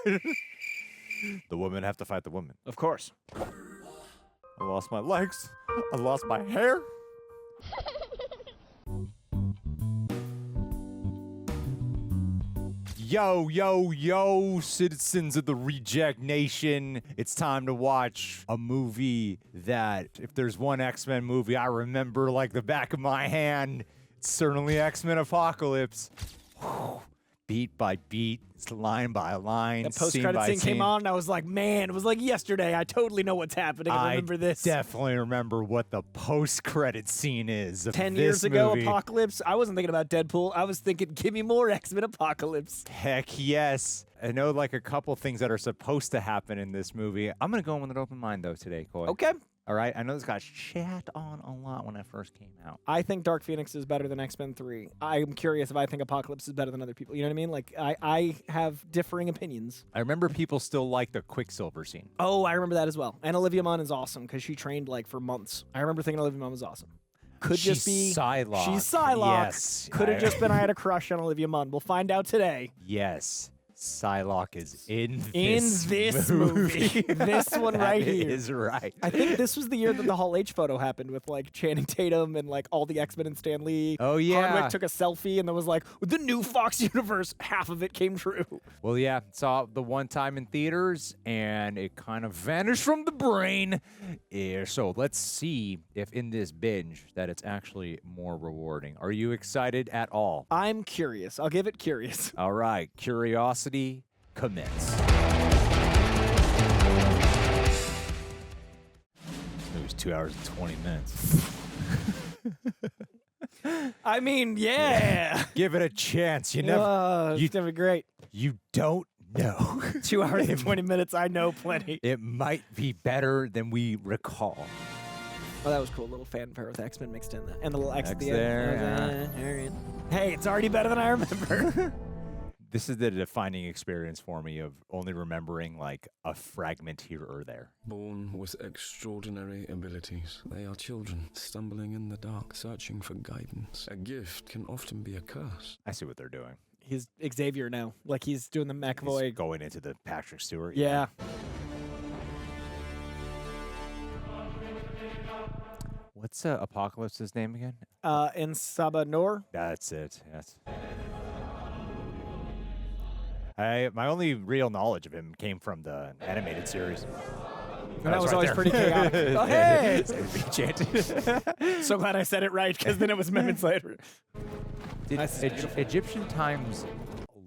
The women have to fight the women. Of course. I lost my legs. I lost my hair. Yo, yo, yo, citizens of the Reject Nation. It's time to watch a movie that, if there's one X-Men movie I remember like the back of my hand, it's certainly X-Men Apocalypse. Beat by beat, it's line by line, The post-credit scene came on, and I was like, man, it was like yesterday. I totally know what's happening. I remember this. Definitely remember what the post-credit scene is of 10 this years ago, movie. Apocalypse. I wasn't thinking about Deadpool. I was thinking, give me more X-Men Apocalypse. Heck yes. I know like a couple things that are supposed to happen in this movie. I'm going to go in with an open mind, though, today, Coy. Okay. All right? I know this got shat on a lot when it first came out. I think Dark Phoenix is better than X-Men 3. I'm curious if I think Apocalypse is better than other people. You know what I mean? Like, I have differing opinions. I remember people still like the Quicksilver scene. Oh, I remember that as well. And Olivia Munn is awesome because she trained, like, for months. I remember thinking Olivia Munn was awesome. Could She's just be... Psylocke. She's Psylocke. Yes. Could have just been I had a crush on Olivia Munn. We'll find out today. Yes. Psylocke is in this movie. This one right here. That is right. I think this was the year that the Hall H photo happened with like Channing Tatum and like all the X-Men and Stan Lee. Oh, yeah. Hardwick took a selfie and then was like, with the new Fox universe, half of it came true. Well, yeah, saw the one time in theaters, and it kind of vanished from the brain. So let's see if in this binge that it's actually more rewarding. Are you excited at all? I'm curious. I'll give it curious. All right, curiosity commence. It was 2 hours and 20 minutes. I mean, yeah. Give it a chance. You never. It's gonna be great. You don't know. 2 hours and 20 minutes. I know plenty. It might be better than we recall. Oh, that was cool. A little fanfare with X-Men mixed in that. And the little X at X the there, end. Hey, it's already better than I remember. This is the defining experience for me of only remembering like a fragment here or there. Born with extraordinary abilities, they are children stumbling in the dark, searching for guidance. A gift can often be a curse. I see what they're doing. He's Xavier now. Like he's doing the McAvoy. He's going into the Patrick Stewart. Yeah. What's Apocalypse's name again? Insaba Noor. That's it. Yes. My only real knowledge of him came from the animated series. And that was always pretty chaotic. Oh, hey! So glad I said it right, because then it was minutes later. Did Egyptian Times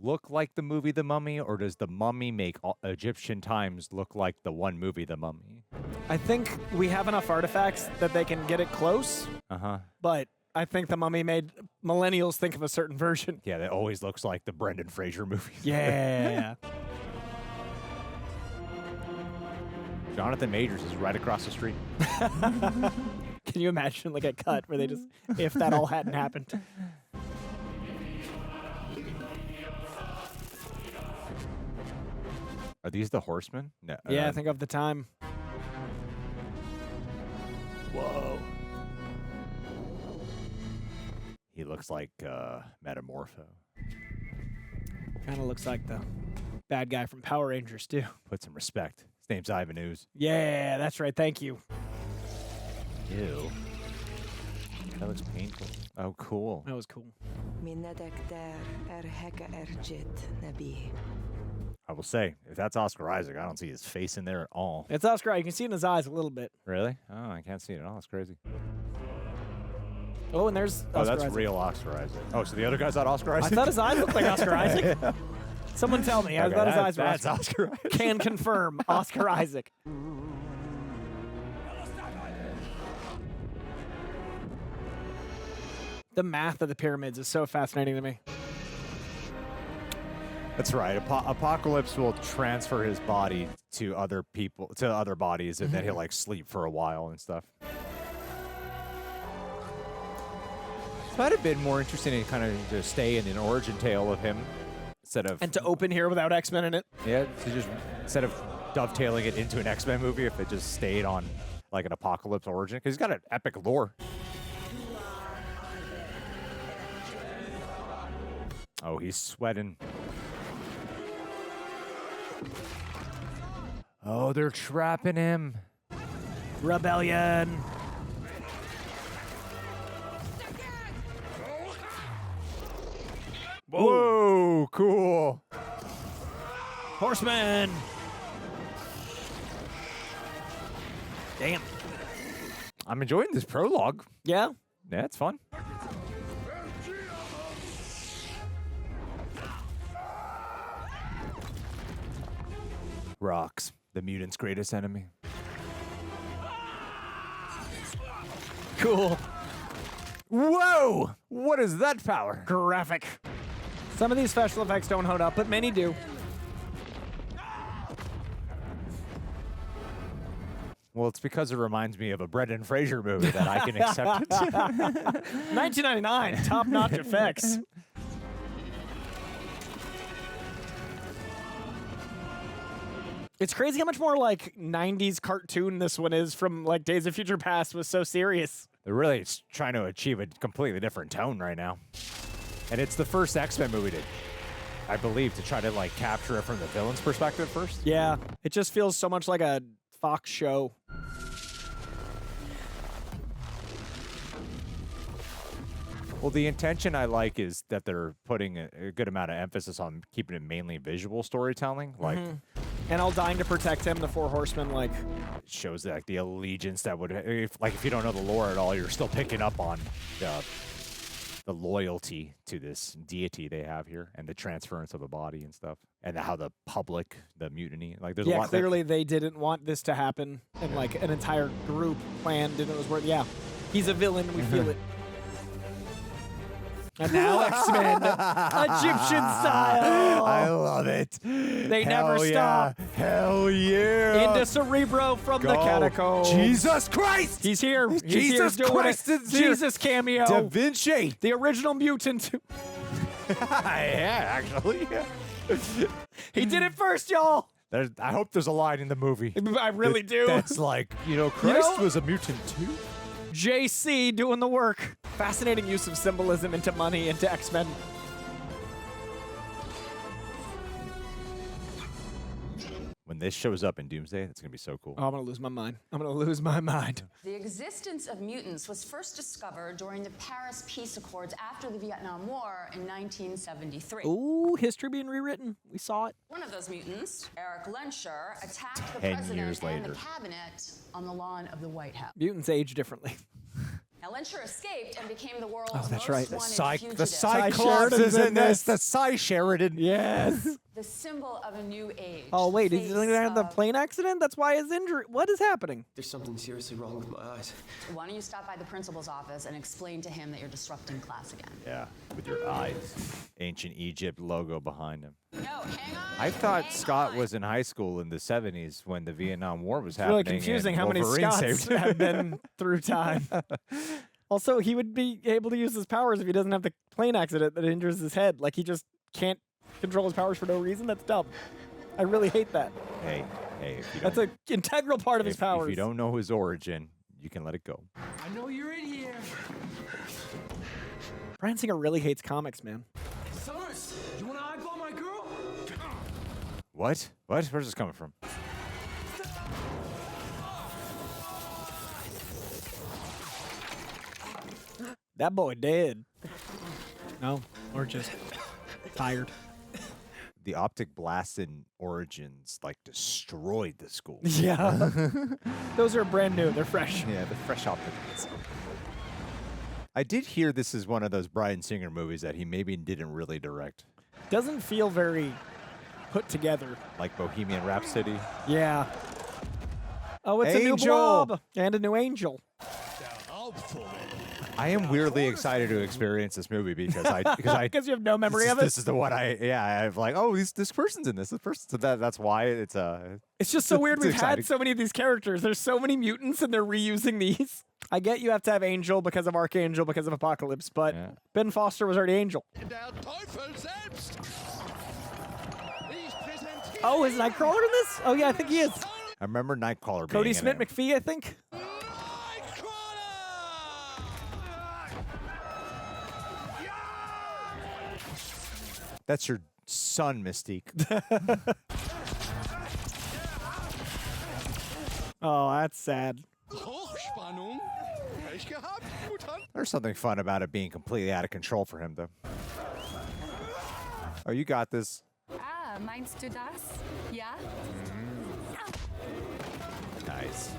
look like the movie The Mummy, or does The Mummy make Egyptian Times look like the one movie The Mummy? I think we have enough artifacts that they can get it close. Uh-huh. But I think The Mummy made millennials think of a certain version. Yeah, that always looks like the Brendan Fraser movie. Yeah. Jonathan Majors is right across the street. Can you imagine like a cut where they just, if that all hadn't happened? Are these the Horsemen? No. Yeah, I think of the time. Whoa. He looks like Metamorpho. Kind of looks like the bad guy from Power Rangers, too. Put some respect. His name's Ivan Ooze. Yeah, that's right. Thank you. Ew. That looks painful. Oh, cool. That was cool. I will say, if that's Oscar Isaac, I don't see his face in there at all. It's Oscar. You can see it in his eyes a little bit. Really? Oh, I can't see it at all. That's crazy. Oh, and there's Oscar that's Isaac. real Oscar Isaac. Oh, so the other guy's not Oscar Isaac? I thought his eyes looked like Oscar Isaac. Yeah. Someone tell me. I thought his eyes were That's Oscar Isaac. Can confirm. Oscar Isaac. The math of the pyramids is so fascinating to me. That's right. Apocalypse will transfer his body to other people, to other bodies, and then he'll like sleep for a while and stuff. It might have been more interesting to kind of just stay in an origin tale of him instead of And to open here without X-Men in it. Yeah, to just instead of dovetailing it into an X-Men movie, if it just stayed on like an Apocalypse origin, because he's got an epic lore. Oh, he's sweating. Oh, they're trapping him. Rebellion. Whoa, cool. Horsemen. Damn. I'm enjoying this prologue. Yeah. Yeah, it's fun. Rocks, the mutant's greatest enemy. Cool. Whoa! What is that power? Graphic. Some of these special effects don't hold up, but many do. Well, it's because it reminds me of a Brendan Fraser movie that I can accept it. 1999, top-notch effects. It's crazy how much more like 90s cartoon this one is from like Days of Future Past was so serious. They're really trying to achieve a completely different tone right now. And it's the first X-Men movie to, I believe, to try to like capture it from the villain's perspective first. Yeah, it just feels so much like a Fox show. Well, the intention I like is that they're putting a good amount of emphasis on keeping it mainly visual storytelling. Like, And all dying to protect him, the Four Horsemen, like... it shows like the allegiance that would, if you don't know the lore at all, you're still picking up on the loyalty to this deity they have here, and the transference of a body and stuff, and how the public, the mutiny, like there's a Yeah, lot. clearly they didn't want this to happen, and like an entire group planned, and it was worth. Yeah, he's a villain. We feel it. And now X-Men, Egyptian style. I love it. They Hell never yeah. stop. Hell yeah. Into Cerebro from the Go. catacombs. Jesus Christ. He's here. He's Jesus here doing Christ it. is here. Jesus cameo. Da Vinci. The original mutant. Yeah, actually. Yeah. He did it first, y'all. I hope there's a line in the movie. I really do. That's like, Christ know- was a mutant too. JC doing the work. Fascinating use of symbolism into money, into X-Men. When this shows up in Doomsday, it's going to be so cool. Oh, I'm going to lose my mind. I'm going to lose my mind. The existence of mutants was first discovered during the Paris Peace Accords after the Vietnam War in 1973. Ooh, history being rewritten. We saw it. One of those mutants, Eric Lenscher, attacked the 10 president years and later. the cabinet on the lawn of the White House. Mutants age differently. Now, Lenscher escaped and became the world's that's most right. wanted fugitive. Cyclops Sheridan's is in in this. this. The Tye Sheridan. Yes. The symbol of a new age. Oh, wait. the Is he face have the of- plane accident? That's why his injury. What is happening? There's something seriously wrong with my eyes. Why don't you stop by the principal's office and explain to him that you're disrupting class again? Yeah, with your eyes. Ancient Egypt logo behind him. No, hang on. I thought hang Scott on. was in high school in the 70s when the Vietnam War was It's really happening. confusing and how many Wolverine Scots saved him. have been through time. Also, he would be able to use his powers if he doesn't have the plane accident that injures his head. Like, he just can't control his powers for no reason. That's dumb. I really hate that. Hey, if you That's don't, an integral part of his powers. if you don't know his origin, you can let it go. I know you're in here. Bryan Singer really hates comics, man. Summers, you want to eyeball my girl? What? Where's this coming from? That boy dead. No, or just tired. The optic blast in Origins destroyed the school. Yeah. Those are brand new. They're fresh. Yeah, the fresh optic. I did hear this is one of those Bryan Singer movies that he maybe didn't really direct, Doesn't feel very put together. like Bohemian Rhapsody. Yeah. Oh, it's a new Angel. blob and a new angel. I am weirdly excited to experience this movie because Because you have no memory of it. This is the one I've like, oh, this person's in this. This person's that's why it's It's just so weird. it's We've exciting. had so many of these characters. There's so many mutants, and they're reusing these. I get you have to have Angel because of Archangel because of Apocalypse, but Yeah. Ben Foster was already Angel. Oh, is Nightcrawler in this? Oh yeah, I think he is. I remember Nightcrawler being Kodi in it. Smit-McPhee, I think. That's your son, Mystique. Oh, that's sad. Hochspannung. Pech gehabt, Mutant. There's something fun about it being completely out of control for him, though. Oh, you got this. Ah, meinst du das? Ja? Nice.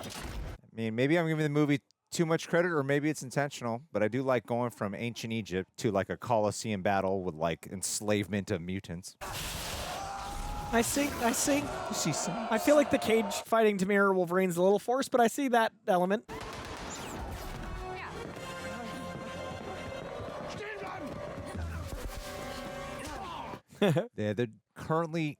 I mean, maybe I'm giving the movie too much credit, or maybe it's intentional, but I do like going from ancient Egypt to like a Colosseum battle with like enslavement of mutants. I see. You see some. I feel like the cage fighting to mirror Wolverine's a little forced, but I see that element. Yeah, there currently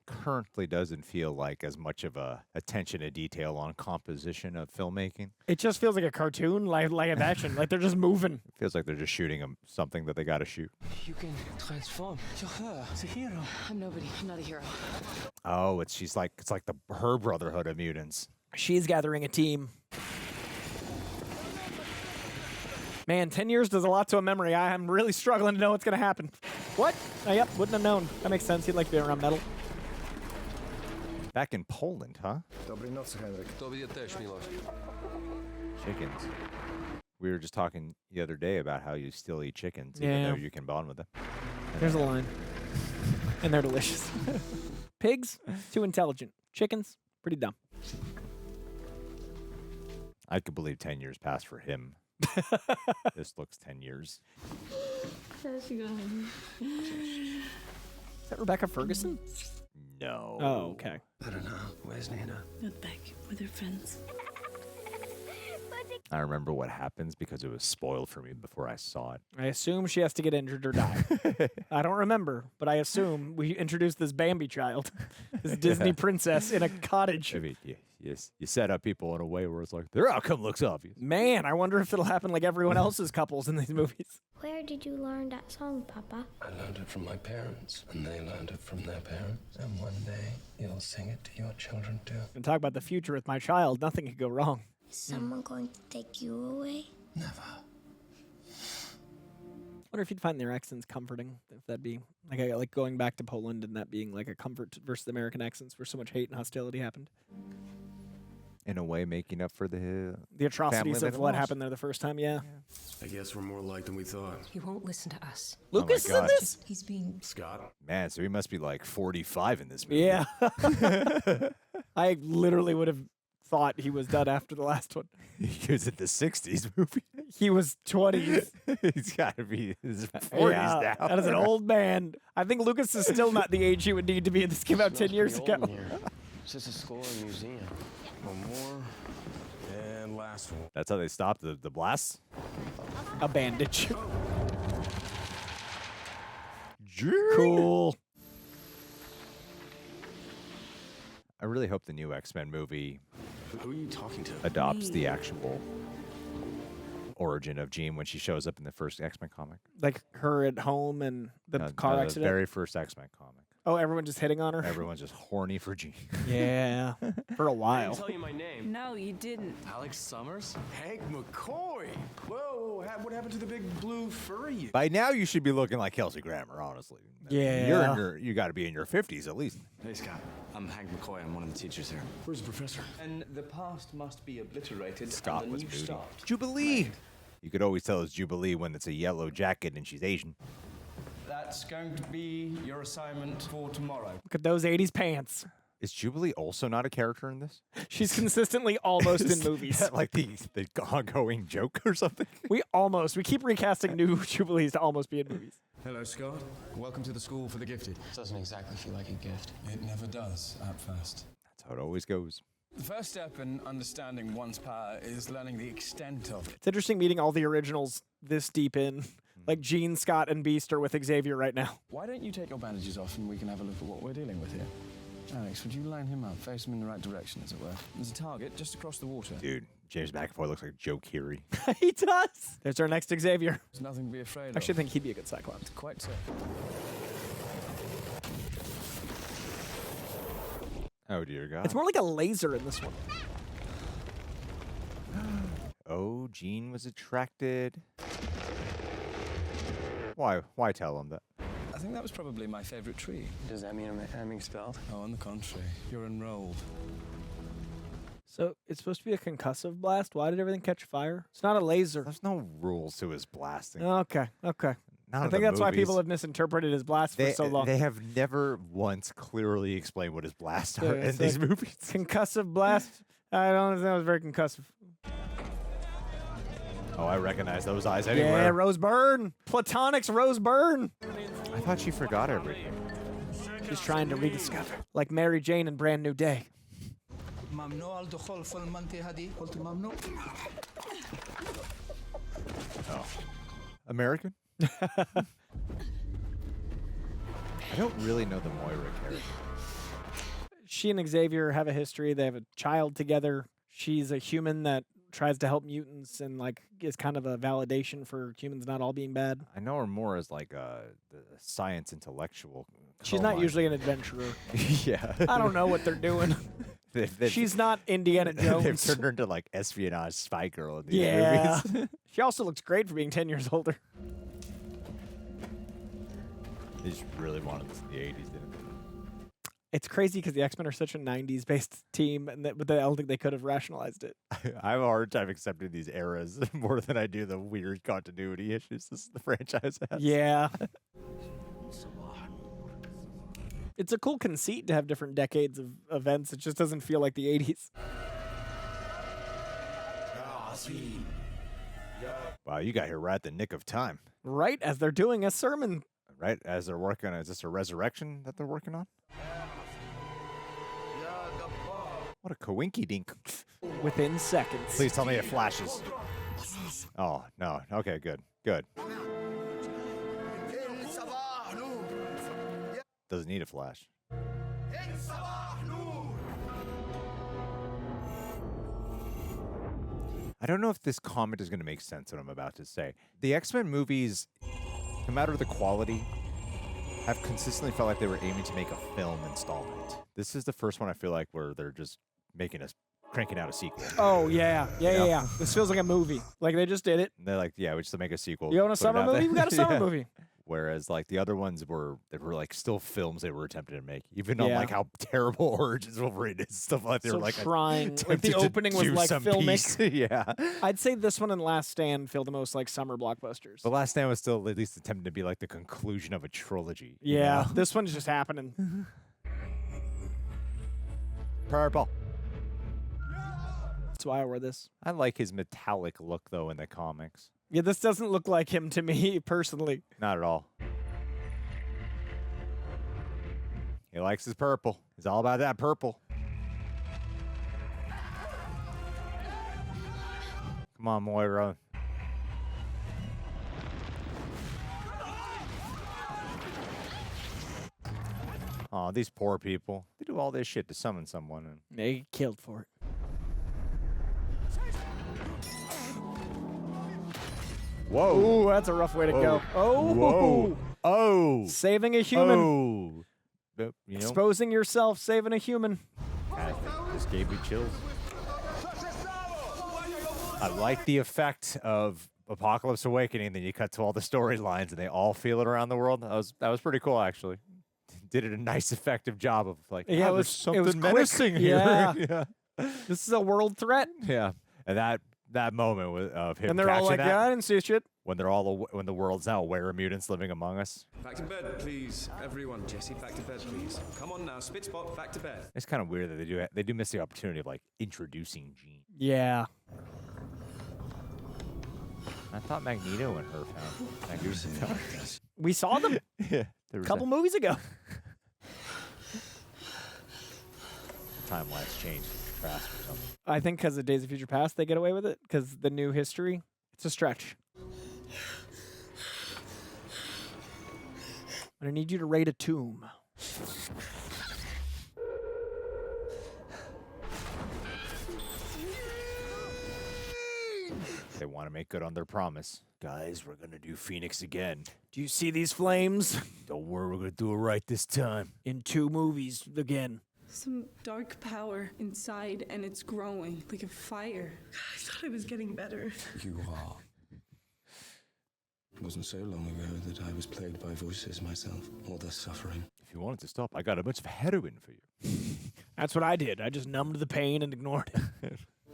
doesn't feel like as much of a attention to detail on composition of filmmaking. It just feels like a cartoon, live action. Like they're just moving. It feels like they're just shooting something that they got to shoot. You can transform. You're her. It's a hero. I'm nobody. I'm not a hero. Oh, it's like her brotherhood of mutants. She's gathering a team. Man, 10 years does a lot to a memory. I'm really struggling to know what's going to happen. What? Oh, yep, wouldn't have known. That makes sense. He'd like to be around metal. Back in Poland, huh? Dobrej nocy, Henryk. Tobie też, miłość. Chickens. We were just talking the other day about how you still eat chickens, even Yeah. though you can bond with them. There's a line. And they're delicious. Pigs, too intelligent. Chickens, pretty dumb. I could believe 10 years passed for him. This looks 10 years. Is that Rebecca Ferguson? No. Oh, okay. I don't know. Where's Nina? Not back with her friends. I remember what happens because it was spoiled for me before I saw it. I assume she has to get injured or die. I don't remember, but I assume we introduced this Bambi child, this Disney princess in a cottage. I mean, you set up people in a way where it's like, their outcome looks obvious. Man, I wonder if it'll happen like everyone else's couples in these movies. Where did you learn that song, Papa? I learned it from my parents, and they learned it from their parents. And one day, you'll sing it to your children too. And talk about the future with my child. Nothing could go wrong. Is someone going to take you away? Never. Wonder if you'd find their accents comforting. If that'd be like going back to Poland and that being like a comfort versus American accents where so much hate and hostility happened. In a way, making up for the atrocities family of they what lost. happened there the first time, yeah. I guess we're more alike than we thought. He won't listen to us. Lucas is in God. this? He's being Scott? Man, so he must be like 45 in this movie. Yeah. I literally would have thought he was done after the last one. He was in the 60s movie. He was 20s. He's got to be in his 40s Yeah, now. that is an old man. I think Lucas is still not the age he would need to be. This came out 10 years ago. It's just a school and museum. One more. And last one. That's how they stopped the blasts? A bandage. Cool. Cool. I really hope the new X-Men movie Who are you talking to? adopts the actual origin of Jean when she shows up in the first X-Men comic. Like her at home and the car The accident. very first X-Men comic. Oh, everyone just hitting on her? Everyone's just horny for Jean. Yeah, for a I while. didn't tell you my name. No, you didn't. Alex Summers? Hank McCoy. Whoa, what happened to the big blue furry? By now, you should be looking like Kelsey Grammer, honestly. I mean, Yeah. you got to be in your 50s at least. Hey, Scott. I'm Hank McCoy. I'm one of the teachers here. Where's the professor? And the past must be obliterated Scott and was the new moody. start. Jubilee. You could always tell it's Jubilee when it's a yellow jacket and she's Asian. That's going to be your assignment for tomorrow. Look at those 80s pants. Is Jubilee also not a character in this? She's consistently almost in movies. Is that like the ongoing joke or something? We keep recasting new Jubilees to almost be in movies. Hello, Scott. Welcome to the School for the Gifted. Doesn't exactly feel like a gift. It never does at first. That's how it always goes. The first step in understanding one's power is learning the extent of it. It's interesting meeting all the originals this deep in. Like Jean, Scott, and Beast are with Xavier right now. Why don't you take your bandages off and we can have a look at what we're dealing with here? Alex, would you line him up, face him in the right direction, as it were? There's a target just across the water. Dude, James McAvoy looks like Joe Keery. He does. There's our next Xavier. There's nothing to be afraid I actually of. think he'd be a good Cyclops. Quite so. Oh, dear God. It's more like a laser in this one. Oh, Jean was attracted. Why tell him that? I think that was probably my favorite tree. Does that mean I'm expelled? Oh, on the contrary, you're enrolled. So it's supposed to be a concussive blast. Why did everything catch fire? It's not a laser. There's no rules to his blasting. Okay. Not I in think the that's why movies. people have misinterpreted his blast for so long. They have never once clearly explained what his blasts are Yeah, in it's these like movies. Concussive blast. I don't think that was very concussive. Oh, I recognize those eyes Yeah, anywhere. Rose Byrne. Platonic's Rose Byrne. I thought she forgot everything. She's trying to rediscover. Like Mary Jane in Brand New Day. Oh. American? I don't really know the Moira character. She and Xavier have a history. They have a child together. She's a human that tries to help mutants and like is kind of a validation for humans not all being bad. I know her more as like the science intellectual. She's not usually an adventurer. Yeah. I don't know what they're doing. She's not Indiana Jones. They've turned her into like espionage spy girl in these Yeah. movies. She also looks great for being 10 years older. They just really wanted this in the 80s, didn't they? It's crazy because the X-Men are such a 90s based team, and but I don't think they could have rationalized it. I have a hard time accepting these eras more than I do the weird continuity issues the franchise has. Yeah. It's a cool conceit to have different decades of events. It just doesn't feel like the 80s. Wow, you got here right at the nick of time. Right as they're doing a sermon. Right as they're working on, is this a resurrection that they're working on? What a coinky dink. Within seconds. Please tell me it flashes. Oh, no. Okay, good. Good. Doesn't need a flash. I don't know if this comment is going to make sense what I'm about to say. The X-Men movies, no matter the quality, have consistently felt like they were aiming to make a film installment. This is the first one I feel like where they're just cranking out a sequel. Oh, yeah. Yeah. This feels like a movie. Like they just did it. And they're like, yeah, we just make a sequel. You want a put it summer out movie? there. We got a summer Yeah. movie. Whereas like the other ones were like still films they were attempting to make, even on Yeah. like how terrible Origins Wolverine is, stuff like they So were like trying. Like attempted the to opening was do like some filmic. piece. Yeah. I'd say this one and Last Stand feel the most like summer blockbusters. The Last Stand was still at least attempting to be like the conclusion of a trilogy. you Yeah, know? this one's just happening. Purple. That's why I wear this. I like his metallic look though in the comics. Yeah, this doesn't look like him to me personally. Not at all. He likes his purple. He's all about that purple. Come on, Moira. Oh, these poor people. They do all this shit to summon someone. And They get killed for it. whoa. Ooh, that's a rough way to go. Oh, Whoa. Oh. saving a human. Oh. But, you know, Exposing yourself, saving a human. this gave me chills. I like the effect of Apocalypse Awakening. Then you cut to all the storylines, and they all feel it around the world. That was pretty cool, actually. Did it a nice, effective job of like, Yeah, oh, it was there's something quick. menacing here. Yeah. This is a world threat. Yeah. And that moment of him And they're all catching like, that, yeah, I didn't see shit. when the world's now aware of mutants living among us. Back to bed, please. Everyone, Jesse, back to bed, please. Come on now, spit spot, back to bed. It's kind of weird that they do miss the opportunity of like introducing Jean. Yeah. I thought Magneto and her found Magneto. We saw them Yeah, a couple movies ago. time lapse changed fast or something. I think because of Days of Future Past, they get away with it. Because the new history, it's a stretch. But I need you to raid a tomb. They want to make good on their promise. Guys, we're going to do Phoenix again. Do you see these flames? Don't worry, we're going to do it right this time. In 2 movies again. Some dark power inside, and it's growing like a fire. I thought I was getting better. You are. It wasn't so long ago that I was plagued by voices myself, all the suffering. If you wanted to stop, I got a bunch of heroin for you. That's what I did. I just numbed the pain and ignored it.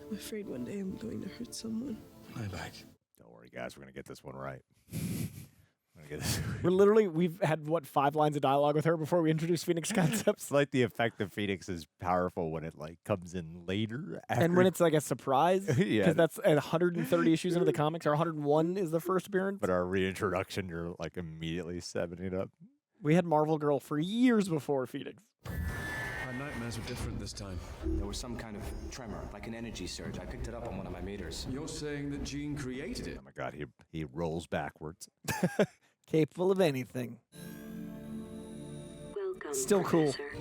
I'm afraid one day I'm going to hurt someone. Lie back. Don't worry, guys. We're going to get this one right. We're gonna get this. We've had, 5 lines of dialogue with her before we introduced Phoenix Concepts. It's like the effect of Phoenix is powerful when it like comes in later. And when it's like a surprise. Yeah. Because that's 130 issues into the comics, or 101 is the first appearance. But our reintroduction, you're like immediately stepping it up. We had Marvel Girl for years before Phoenix. My nightmares were different this time. There was some kind of tremor, like an energy surge. I picked it up on one of my meters. You're saying that Jean created it? Oh my God, he rolls backwards. Capable of anything. Welcome, Still cool. Professor.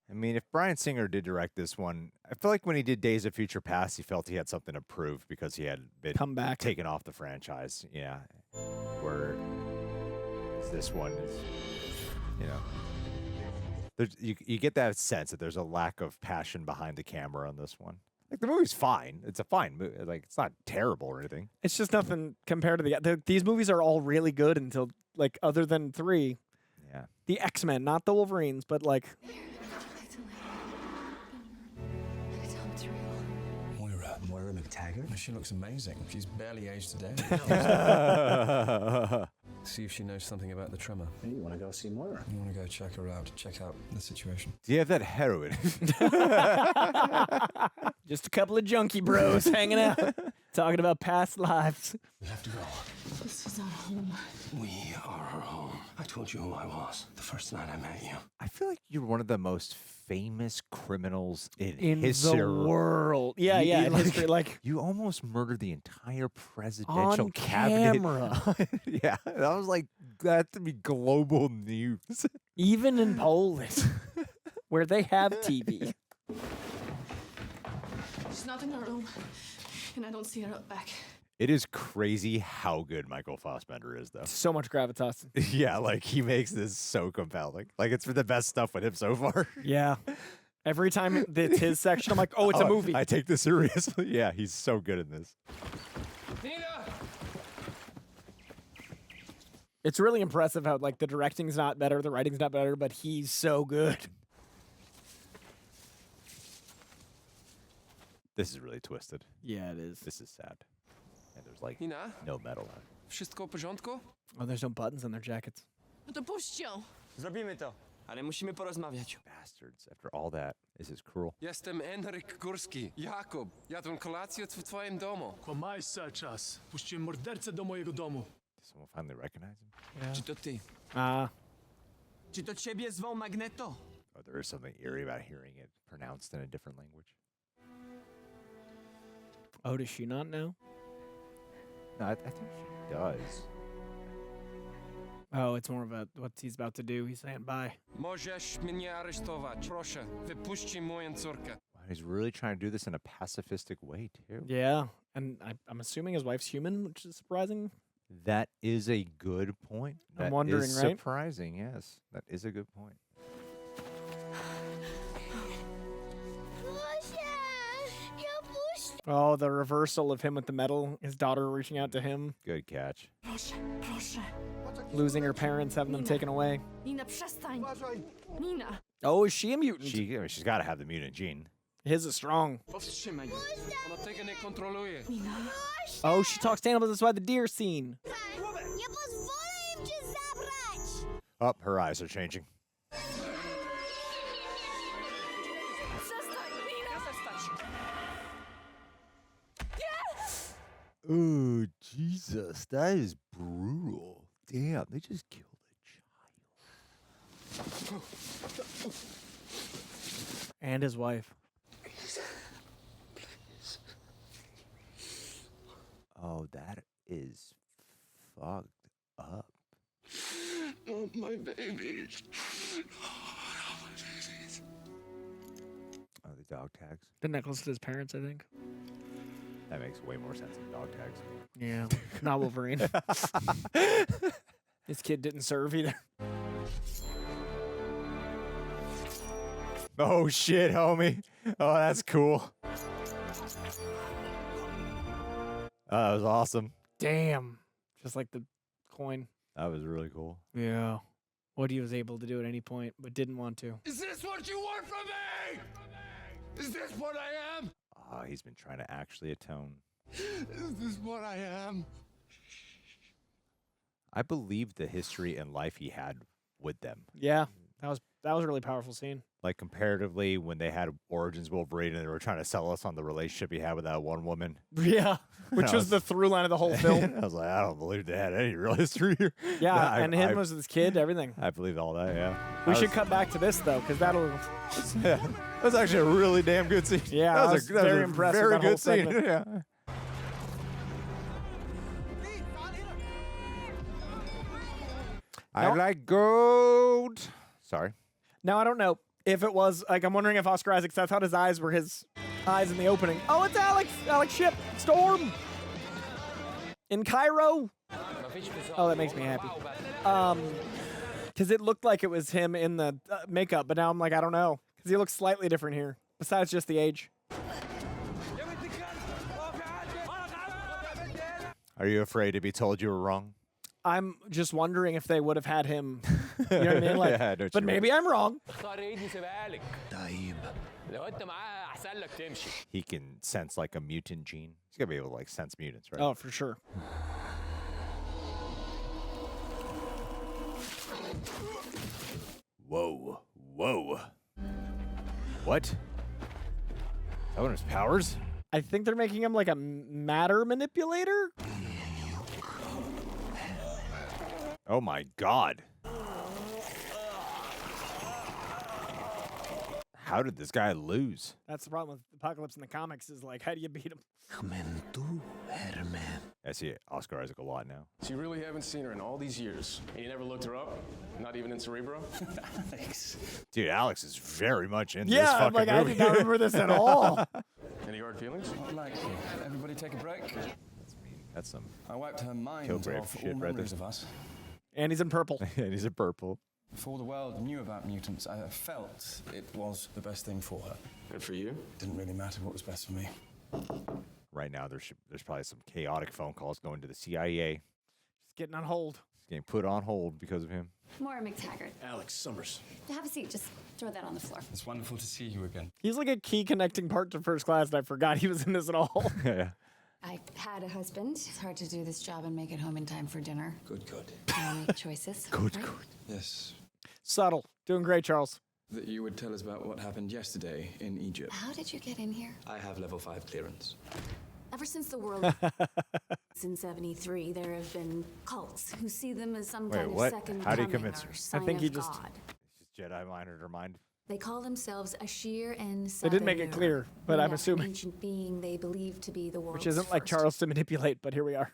I mean, if Bryan Singer did direct this one, I feel like when he did Days of Future Past, he felt he had something to prove because he had been Come back. taken off the franchise. Yeah. Where this one is, you know. You get that sense that there's a lack of passion behind the camera on this one. Like the movie's fine. It's a fine movie. Like it's not terrible or anything. It's just nothing compared to these movies are all really good until, like, other than 3. Yeah. The X-Men, not the Wolverines, but like... Moira McTaggart? She looks amazing. She's barely aged today. See if she knows something about the tremor. Hey, you want to go see Moira? You want to go check her out, check out the situation. Do you have that heroin? Just a couple of junkie bros hanging out, talking about past lives. We have to go. This is our home. We are her home. I told you who I was the first night I met you. I feel like you're one of the most famous criminals in history. The world. Yeah, You- yeah, you in like- history. Like, You almost murdered the entire presidential on cabinet. camera. Yeah, that was like that to be global news. Even in Poland, where they have TV. She's not in her room, and I don't see her out back. It is crazy how good Michael Fassbender is, though. So much gravitas. Yeah, like he makes this so compelling. Like it's for the best stuff with him so far. Yeah. Every time it's his section, I'm like, oh, it's a movie. I take this seriously. Yeah, he's so good in this. It's really impressive how, like, the directing's not better, the writing's not better, but he's so good. This is really twisted. Yeah, it is. This is sad. And there's like Nina? no metal on it. Wszystko w porządku? Oh, there's no buttons on their jackets. No to puść ją. Zrobimy to, ale musimy porozmawiać. Bastards. After all that, this is cruel. Jestem Henryk Górski. Jakub, jadłem kolację w twoim domu. Kłamałeś cały czas. Puściłem mordercę do mojego domu. Did someone finally recognize him? Czy to ty? Czy to ciebie zwą Magneto? Oh, there is something eerie about hearing it pronounced in a different language. Oh, does she not know? No, I think she does. Oh, it's more about what he's about to do. He's saying bye. Możesz mnie aresztować. Proszę, wypuśćcie moją córkę. Wow, he's really trying to do this in a pacifistic way, too. Yeah, and I'm assuming his wife's human, which is surprising. That is a good point. I'm That wondering, is right? surprising, yes. That is a good point. Oh, the reversal of him with the medal, his daughter reaching out to him, Good catch. Proszę, proszę. losing her parents, having them taken away. Nina, przestań. Nina. Oh, is she a mutant? She's got to have the mutant gene. His is strong. Powstrzymaj go. Ona tego nie kontroluje. Nina. Oh, she talks to animals. That's why the deer scene. Oh, her eyes are changing. Przestań, Nina. Oh, Jesus. That is brutal. Damn, they just killed a child. And his wife. Oh, that is fucked up. Oh, my babies. Oh, my babies. Oh, the dog tags. The necklace to his parents, I think. That makes way more sense than dog tags. Yeah, not Wolverine. This kid didn't serve either. Oh, shit, homie. Oh, that's cool. Oh, that was awesome. Damn. Just like the coin. That was really cool. Yeah. What he was able to do at any point, but didn't want to. Is this what you want from me? Is this what I am? Oh, he's been trying to actually atone. Is this what I am? I believe the history and life he had with them. Yeah, that was a really powerful scene. Like comparatively, when they had Origins Wolverine and they were trying to sell us on the relationship he had with that one woman. Yeah, which was the through line of the whole film. I was like, I don't believe they had any real history here. Yeah, Nah, and him was his kid, everything. I believe all that, yeah. We should cut back to this, though, because that'll... Yeah, that was actually a really damn good scene. Yeah, that I was was very impressed with very that whole good scene. segment. Yeah. I like gold. Sorry. Now, I don't know if it was, like, I'm wondering if Oscar Isaac, I thought his eyes were his eyes in the opening. Oh, it's Alex! Alex Ship! Storm! In Cairo! Oh, that makes me happy. Because it looked like it was him in the makeup, but now I'm like, I don't know. Because he looks slightly different here, besides just the age. Are you afraid to be told you were wrong? I'm just wondering if they would have had him. You know what I mean? Like, Yeah, I know what but you maybe I'm wrong. He can sense like a mutant gene. He's gonna be able to like sense mutants, right? Oh, for sure. Whoa. Whoa. What? Is that one of his powers? I think they're making him like a matter manipulator. Oh my god. How did this guy lose? That's the problem with Apocalypse in the comics is like, how do you beat him? I see Oscar Isaac a lot now. So you really haven't seen her in all these years, and you never looked her up? Not even in Cerebro? Thanks. Dude, Alex is very much in this Yeah, fucking I'm like, I movie. did not remember this at all. Any hard feelings? I'd like to. Everybody take a break. That's some. I wiped her mind Kill brave off shit all right memories there. of us. And he's in purple. And he's in purple. Before the world knew about mutants, I felt it was the best thing for her. Good for you. Didn't really matter what was best for me. Right now, there's probably some chaotic phone calls going to the CIA. Just getting on hold. He's getting put on hold because of him. Maura McTaggart. Alex Summers. Have a seat. Just throw that on the floor. It's wonderful to see you again. He's like a key connecting part to First Class, and I forgot he was in this at all. Yeah. I had a husband. It's hard to do this job and make it home in time for dinner. Good. I make choices. Good. Yes. Subtle. Doing great, Charles. That you would tell us about what happened yesterday in Egypt. How did you get in here? I have level 5 clearance. Ever since the world in '73, there have been cults who see them as some Wait, kind what? of second How do you coming convince or her? sign think of he just- God. She's Jedi minded her mind. They call themselves Ashir and They didn't make it Sabaoth, clear, but I'm an assuming. ancient being they believe to be the world's Which isn't like first. Charles to manipulate, but here we are.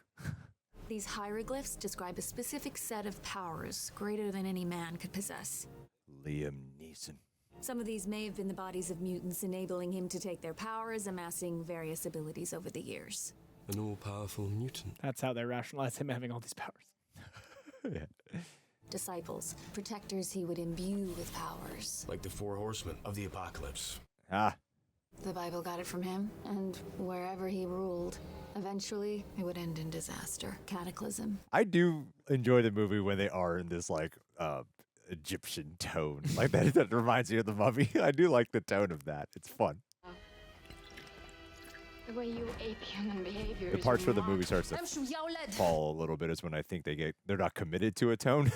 These hieroglyphs describe a specific set of powers greater than any man could possess. Liam Neeson. Some of these may have been the bodies of mutants, enabling him to take their powers, amassing various abilities over the years. An all-powerful mutant. That's how they rationalize him having all these powers. Yeah. Disciples, protectors he would imbue with powers. Like the Four Horsemen of the Apocalypse. Ah. The Bible got it from him, and wherever he ruled, eventually it would end in disaster, cataclysm. I do enjoy the movie when they are in this like Egyptian tone. Like that reminds me of the Mummy. I do like the tone of that. It's fun. The way you ape human behavior. The parts where the movie starts to fall a little bit is when I think they're not committed to a tone.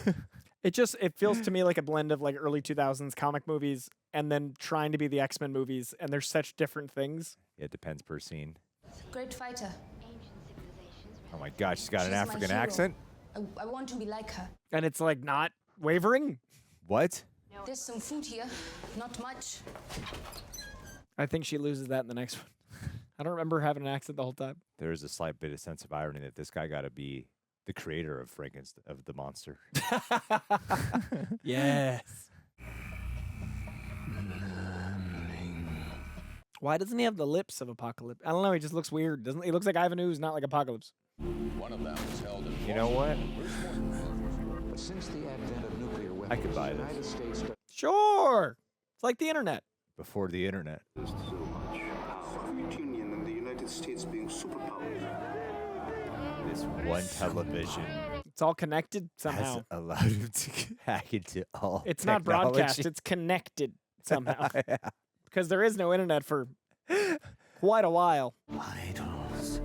It feels to me like a blend of like early 2000s comic movies and then trying to be the X-Men movies, and they're such different things. It depends per scene. Great fighter. Oh my gosh, she's got an She's my African hero. accent. I want to be like her. And it's like not wavering. What? There's some food here, not much. I think she loses that in the next one. I don't remember having an accent the whole time. There is a slight bit of sense of irony that this guy got to be the creator of Frankenstein, of the monster. Yes. Why doesn't he have the lips of Apocalypse? I don't know. He just looks weird. Doesn't he? Looks like Ivan Ooze, not like Apocalypse. One of them was held in You know what? Since the advent of nuclear weapons, I could buy the this. United States Sure. It's like the internet. Before the internet. Soviet Union and the United States being superpowers. This one television. It's all connected Has somehow. allowed him to hack into all. It's not broadcast. technology. It's connected somehow. Yeah. Because there is no internet for quite a while. Idols.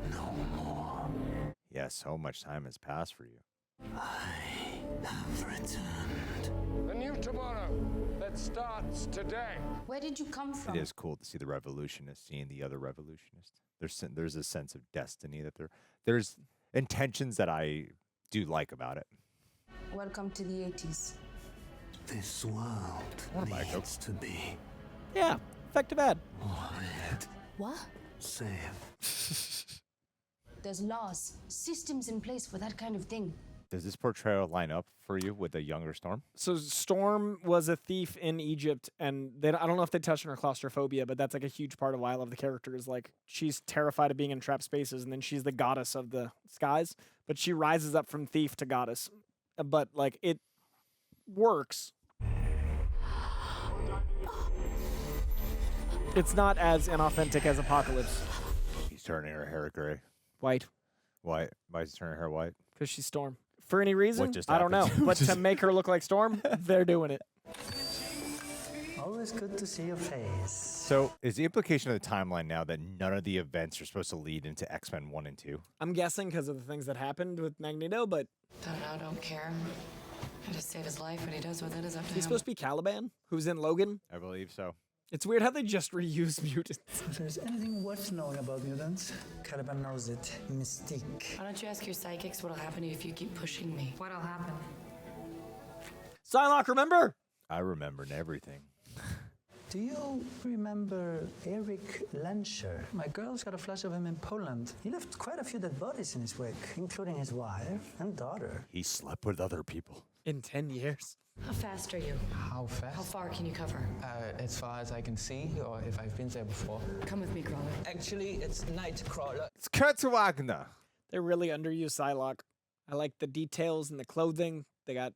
No more. Yeah, so much time has passed for you. I have returned. A new tomorrow that starts today. Where did you come from? It is cool to see the revolutionists seeing the other revolutionists. There's a sense of destiny that there's intentions that I do like about it. Welcome to the 80s. This world needs to be Yeah, effective ad. red. What? Save. There's laws, systems in place for that kind of thing. Does this portrayal line up for you with a younger Storm? So Storm was a thief in Egypt, and I don't know if they touched on her claustrophobia, but that's like a huge part of why I love the character. Is like she's terrified of being in trapped spaces, and then she's the goddess of the skies. But she rises up from thief to goddess. But like it works. It's not as inauthentic as Apocalypse. He's turning her hair gray. White. White. Why is he turning her hair white? Because she's Storm. For any reason? just I don't know. happened? But to make her look like Storm, they're doing it. Always good to see your face. So is the implication of the timeline now that none of the events are supposed to lead into X-Men 1 and 2? I'm guessing because of the things that happened with Magneto, but Don't know, don't care. I just save his life. What he does with it is up to him. he's supposed to be Caliban, who's in Logan. I believe so. It's weird how they just reuse mutants. If there's anything worth knowing about mutants, Caliban knows it. Mystique. Why don't you ask your psychics what'll happen to you if you keep pushing me? What'll happen? Psylocke, remember? I remember everything. Do you remember Eric Lenscher? My girls got a flash of him in Poland. He left quite a few dead bodies in his wake, including his wife and daughter. He slept with other people. In 10 years. How fast are you? How fast? How far can you cover? As far as I can see, or if I've been there before. Come with me, Crawler. Actually, it's Nightcrawler. It's Kurt Wagner. They really underuse Psylocke. I like the details and the clothing. They got,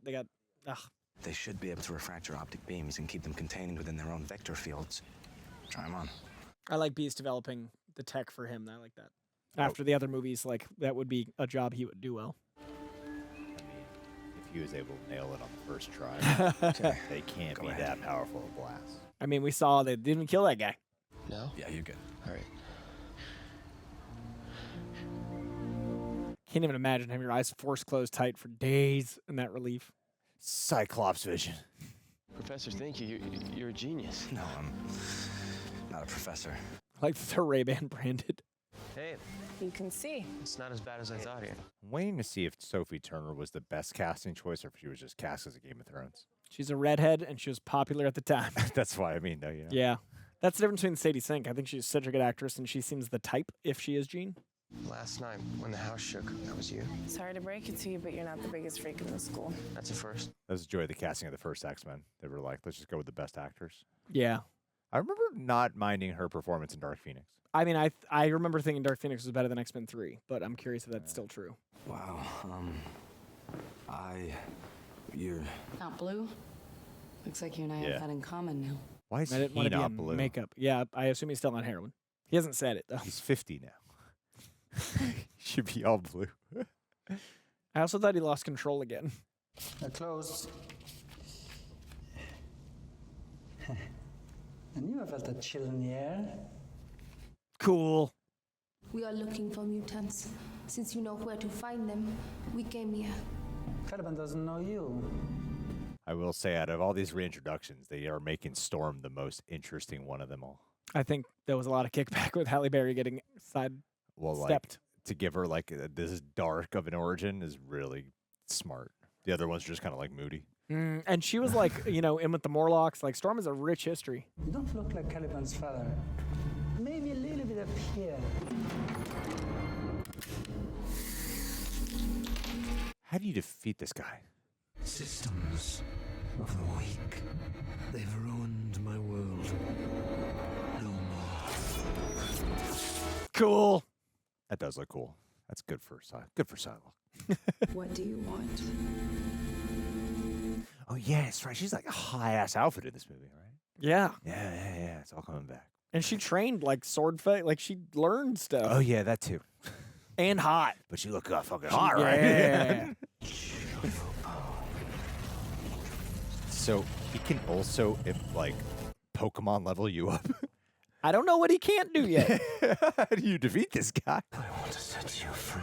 ugh. They should be able to refract your optic beams and keep them contained within their own vector fields. Try them on. I like Beast developing the tech for him. I like that. After the other movies, like, that would be a job he would do well. If he was able to nail it on the first try, they can't be that powerful a blast. I mean, we saw they didn't kill that guy. No? Yeah, you're good. All right. Can't even imagine having your eyes force closed tight for days in that relief. Cyclops vision. Professor, thank you. You're a genius. No, I'm not a professor. I like that they're Ray-Ban branded. Hey, You can see. it's not as bad as I thought here. I'm waiting to see if Sophie Turner was the best casting choice or if she was just cast as a Game of Thrones. She's a redhead, and she was popular at the time. That's why I mean, though, you know. Yeah. That's the difference between Sadie Sink. I think she's such a good actress, and she seems the type if she is Jean. Last night, when the house shook, that was you. Sorry to break it to you, but you're not the biggest freak in the school. That's a first. That was the joy of the casting of the first X-Men. They were like, let's just go with the best actors. Yeah. I remember not minding her performance in Dark Phoenix. I mean, I remember thinking Dark Phoenix was better than X-Men 3, but I'm curious if that's still true. Wow. You're... Not blue? Looks like you and I Yeah. have that in common now. Why is I didn't he want to be not in blue? makeup. Yeah, I assume he's still on heroin. He hasn't said it, though. He's 50 now. He should be all blue. I also thought he lost control again. They're closed. I knew I felt a chill in the air. Cool. We are looking for mutants. Since you know where to find them, we came here. Caliban doesn't know you. I will say, out of all these reintroductions, they are making Storm the most interesting one of them all. I think there was a lot of kickback with Halle Berry getting side Well, like, stepped. to give her like this dark of an origin is really smart. The other ones are just kind of like moody. And she was like, you know, in with the Morlocks. Like, Storm has a rich history. You don't look like Caliban's father. Maybe a little bit up here. How do you defeat this guy? Systems of the weak. They've ruined my world. No more. Cool. That does look cool. That's good for Psylocke. What do you want? Oh yeah, that's right. She's like a high ass outfit in this movie, right? Yeah. Yeah. It's all coming back. And she trained like sword fight. Like, she learned stuff. Oh yeah, that too. And hot. But you look fucking hot, right? Yeah. So he can also, if like, Pokemon level you up. I don't know what he can't do yet. How do you defeat this guy? I want to set you free.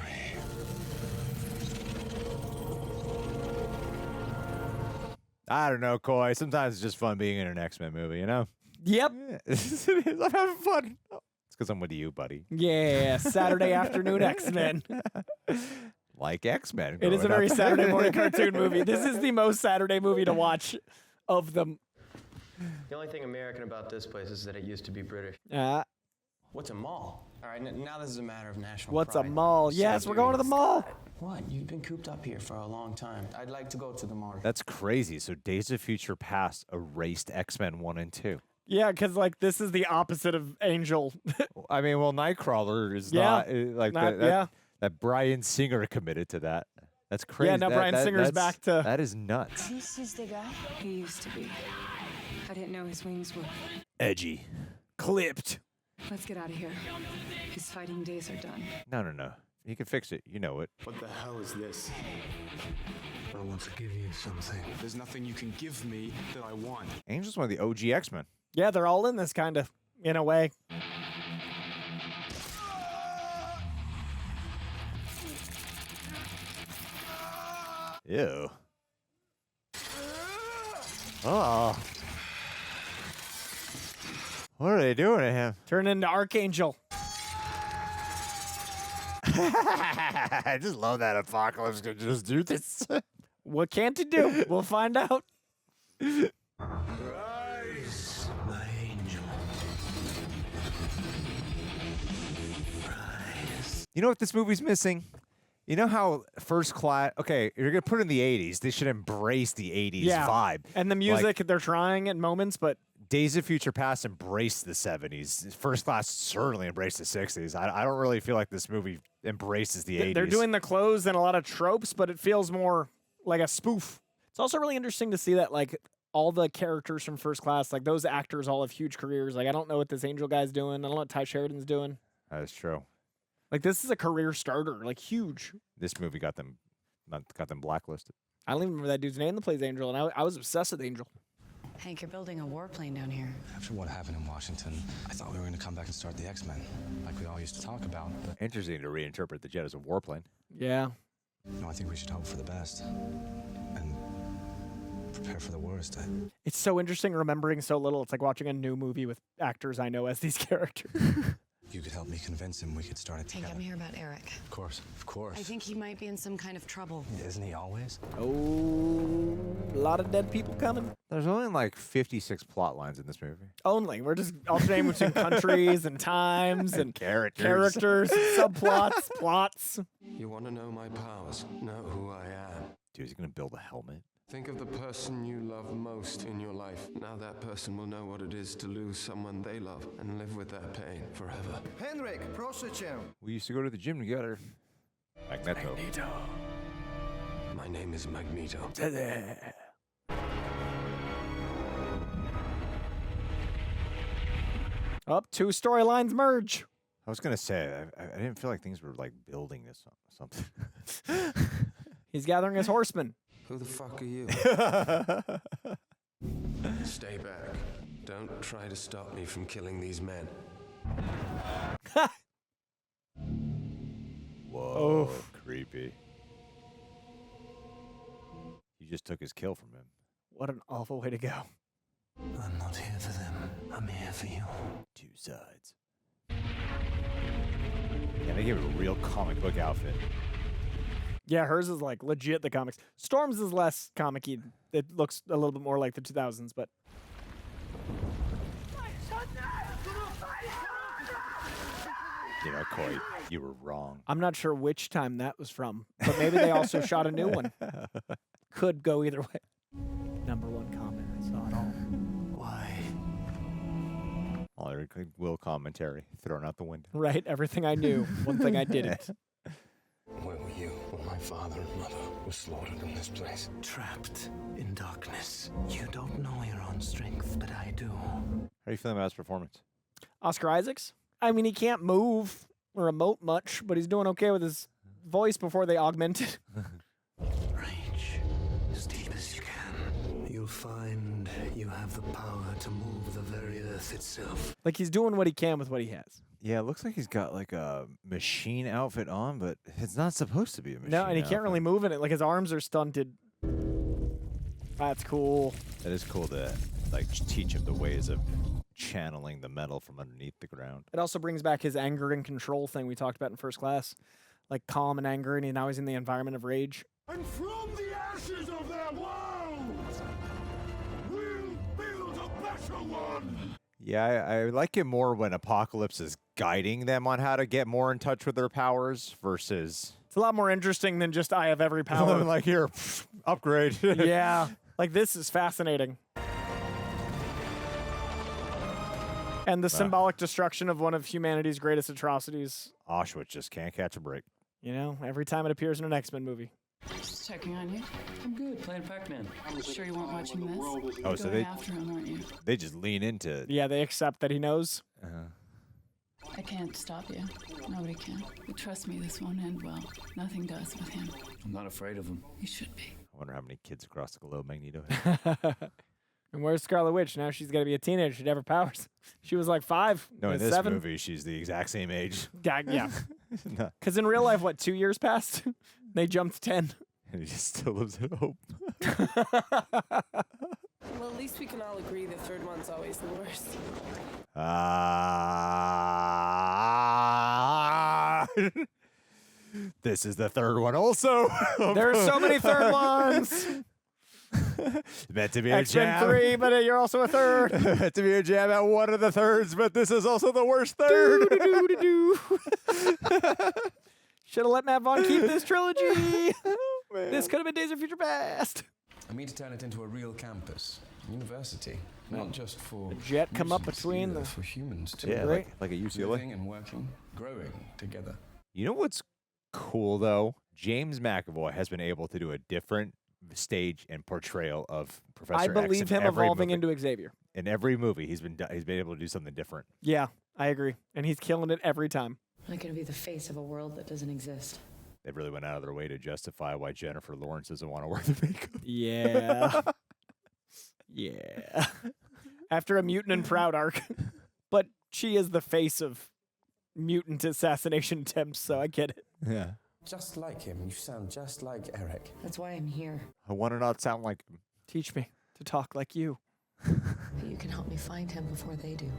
I don't know, Coy. Sometimes it's just fun being in an X-Men movie, you know? Yep. I'm having fun. It's because I'm with you, buddy. Yeah, Saturday afternoon X-Men. Like X-Men. It is a very Saturday morning cartoon movie. This is the most Saturday movie to watch of them. The only thing American about this place is that it used to be British. What's a mall? All right, now this is a matter of national What's pride. a mall? Yes, we're going to the mall. What? You've been cooped up here for a long time. I'd like to go to the mall. That's crazy. So Days of Future Past erased X-Men 1 and 2. Yeah, because like this is the opposite of Angel. I mean, well, Nightcrawler is not like that Bryan Singer committed to that. That's crazy. Yeah, now Bryan Singer's back to... That is nuts. This is the guy? He used to be. I didn't know his wings were... Edgy. Clipped. Let's get out of here. His fighting days are done. No. He can fix it. You know it. What the hell is this? I want to give you something. There's nothing you can give me that I want. Angel's one of the OG X-Men. Yeah, they're all in this kind of, in a way. Ew. Oh. What are they doing to him? Turn into Archangel. I just love that Apocalypse could just do this. What can't he do? We'll find out. Rise, my angel. Rise. You know what this movie's missing? You know how First Class... Okay, you're going to put it in the 80s. They should embrace the 80s vibe. And the music, they're trying at moments, but... Days of Future Past embraced the 70s. First Class certainly embraced the 60s. I don't really feel like this movie embraces the 80s. They're doing the clothes and a lot of tropes, but it feels more like a spoof. It's also really interesting to see that, like, all the characters from First Class, like, those actors all have huge careers. Like, I don't know what this Angel guy's doing. I don't know what Tye Sheridan's doing. That is true. Like, this is a career starter, like, huge. This movie got them blacklisted. I don't even remember that dude's name that plays Angel, and I was obsessed with Angel. Hank, you're building a warplane down here. After what happened in Washington, I thought we were going to come back and start the X-Men, like we all used to talk about. But Interesting to reinterpret the jet as a warplane. Yeah. no, I think we should hope for the best and prepare for the worst. It's so interesting remembering so little. It's like watching a new movie with actors I know as these characters. You could help me convince him we could start it together. Hank, I'm here about Eric. Of course. I think he might be in some kind of trouble. Isn't he always? Oh, a lot of dead people coming. There's only like 56 plot lines in this movie. Only. We're just alternating between countries and times and characters, subplots, plots. You want to know my powers, know who I am. Dude, is he going to build a helmet? Think of the person you love most in your life. Now that person will know what it is to lose someone they love and live with that pain forever. Henrik, proszę cię. We used to go to the gym together. Magneto. My name is Magneto. Up, two storylines merge. I was going to say, I didn't feel like things were like building this something. He's gathering his horsemen. Who the fuck are you? Stay back. Don't try to stop me from killing these men. Whoa, creepy. You just took his kill from him. What an awful way to go. I'm not here for them. I'm here for you. Two sides. Yeah, they gave it a real comic book outfit. Yeah, hers is like legit the comics. Storm's is less comic-y. It looks a little bit more like the 2000s, but... You know, Coy, you were wrong. I'm not sure which time that was from, but maybe they also shot a new one. Could go either way. Number one comment. I saw it all. Why? All their Will commentary thrown out the window. Right, everything I knew. One thing I didn't. Where were you when my father and mother were slaughtered in this place? Trapped in darkness. You don't know your own strength, but I do. How are you feeling about his performance? Oscar Isaacs? I mean, he can't move. or emote much, but he's doing okay with his voice before they augment it. Reach as deep as you can. You'll find you have the power to move the very earth itself. Like he's doing what he can with what he has. Yeah, it looks like he's got like a machine outfit on, but it's not supposed to be a machine. No, and he can't really move in it. Like his arms are stunted. That's cool. That is cool to like teach him the ways of channeling the metal from underneath the ground. It also brings back his anger and control thing we talked about in first class. Like calm and anger, and now he's in the environment of rage. And from the ashes of their world, we'll build a better one. Yeah, I like it more when Apocalypse is guiding them on how to get more in touch with their powers versus... It's a lot more interesting than just I have every power. Like, here, upgrade. Yeah, like this is fascinating. And the symbolic destruction of one of humanity's greatest atrocities. Auschwitz just can't catch a break. You know, every time it appears in an X-Men movie. Just checking on you. I'm good, playing Pac-Man. I'm sure you weren't watching this. Oh, You're so going they after him, aren't you? they just lean into it. Yeah, they accept that he knows. I can't stop you. Nobody can. But trust me, this won't end well. Nothing does with him. I'm not afraid of him. You should be. I wonder how many kids across the globe Magneto has. And where's Scarlet Witch? Now she's got to be a teenager. She'd have her powers. She was like 5. No, in this 7. movie, she's the exact same age. Yeah. Because in real life, what, 2 years passed? They jumped 10. And he just still lives at hope. Well, at least we can all agree the third one's always the worst. This is the third one also. There are so many third ones. Meant to be a X-Men jab. 3, but you're also a third. Meant to be a jab at one of the thirds, but this is also the worst third. Should have let Matt Vaughn keep this trilogy. This could have been Days of Future Past. I mean to turn it into a real campus, university, not just for jet come up mutants between either, the- for humans too. Yeah, like at UCLA. Living and working, growing together. You know what's cool though? James McAvoy has been able to do a different stage and portrayal of Professor I X believe in him every evolving movie. into Xavier. In every movie, he's been able to do something different. Yeah, I agree. And he's killing it every time. I'm not going to be the face of a world that doesn't exist. They really went out of their way to justify why Jennifer Lawrence doesn't want to wear the makeup. Yeah. Yeah. After a Mutant and Proud arc. But she is the face of mutant assassination attempts, so I get it. Yeah. Just like him, you sound just like Eric. That's why I'm here. I want to not sound like him. Teach me to talk like you. You can help me find him before they do.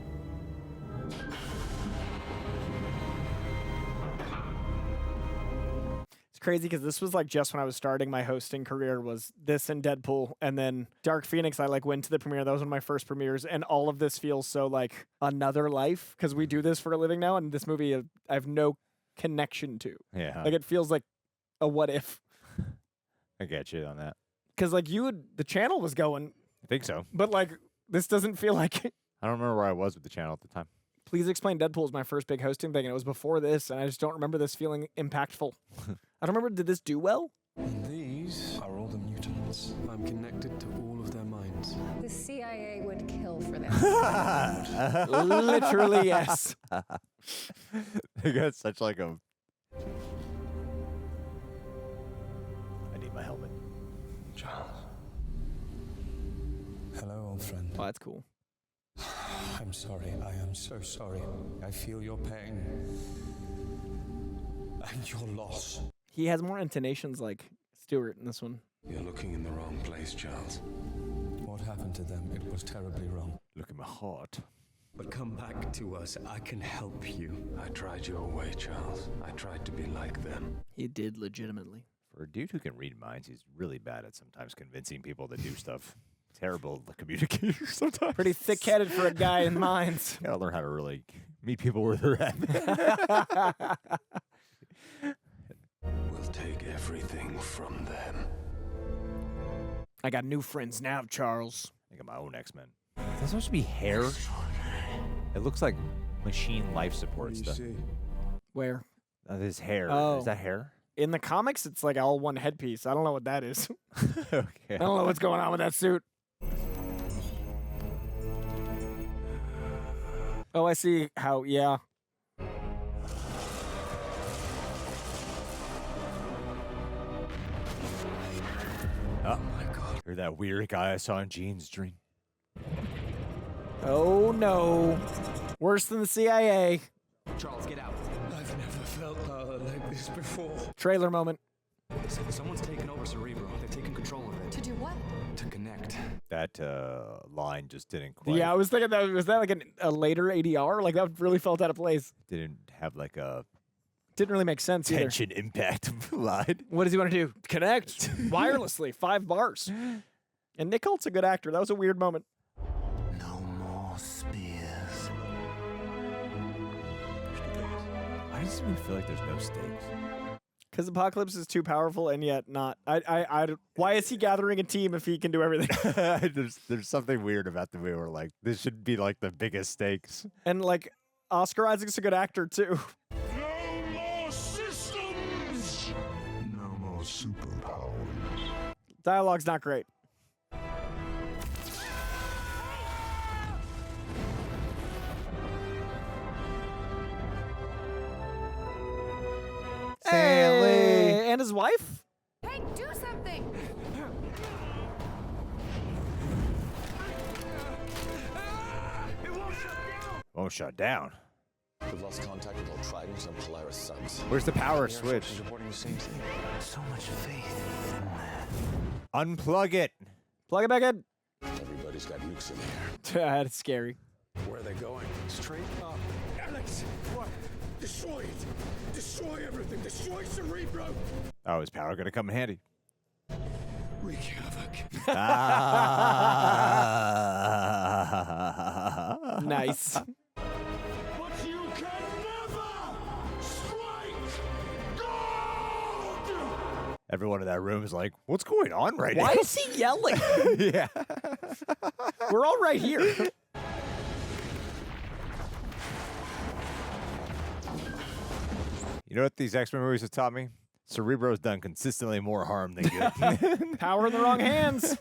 It's crazy because this was like just when I was starting my hosting career was this and Deadpool, and then Dark Phoenix. I like went to the premiere. That was one of my first premieres, and all of this feels so like another life because we do this for a living now, and this movie I have no connection to. Yeah. Like it feels like a what if. I get you on that. Because like the channel was going, I think so. but like this doesn't feel like it. I don't remember where I was with the channel at the time. Please Explain Deadpool is my first big hosting thing, and it was before this, and I just don't remember this feeling impactful. I don't remember, did this do well? And these are all the mutants. I'm connected to all of their minds. The CIA would kill for this. Literally, yes. They got such like a... I need my helmet. Charles. Hello, old friend. Oh, that's cool. I'm sorry. I am so sorry. I feel your pain. And your loss. He has more intonations like Stewart in this one. You're looking in the wrong place, Charles. What happened to them? It was terribly wrong. Look at my heart. But come back to us. I can help you. I tried your way, Charles. I tried to be like them. He did legitimately. For a dude who can read minds, he's really bad at sometimes convincing people to do stuff. Terrible communicator sometimes. Pretty thick-headed for a guy in minds. Gotta learn how to really meet people where they're at. We'll take everything from them. I got new friends now, Charles. I got my own X-Men. Is that supposed to be hair? It looks like machine life support stuff. Where? His hair. Oh. Is that hair? In the comics, it's like all one headpiece. I don't know what that is. Okay. I don't know what's going on with that suit. Oh, I see how, yeah. Or that weird guy I saw in Jean's dream. Oh no. Worse than the CIA. Charles, get out. I've never felt power like this before. Trailer moment. Someone's taken over Cerebro. They've taken control of it. To do what? To connect. That line just didn't quite. Yeah, I was thinking that was that like a later ADR? Like that really felt out of place. Didn't have like a Didn't really make sense either. tension impact line. What does he want to do? Connect wirelessly, 5 bars. And Nick Holt's a good actor. That was a weird moment. No more spears. Why does it feel like there's no stakes? Because Apocalypse is too powerful and yet not. Why is he gathering a team if he can do everything? there's something weird about the movie where like this should be like the biggest stakes. And like Oscar Isaac's a good actor too. No more systems! No more superpowers. Dialogue's not great. Hey, and his wife? Hey, do something! Won't shut down. We've lost contact with all Tridents and Polaris subs. Where's the power switch? Reporting the same thing. So much faith in that. Unplug it. Plug it back in. Everybody's got nukes in the air. That's scary. Where are they going? Straight up. Alex! What? Destroy it! Destroy everything! Destroy Cerebro! Oh, is power gonna come in handy? Wreak havoc. Nice. But you can never strike gold! Everyone in that room is like, what's going on right now? Why is he yelling? Yeah. We're all right here. You know what these X-Men movies have taught me? Cerebro's done consistently more harm than good. Power in the wrong hands.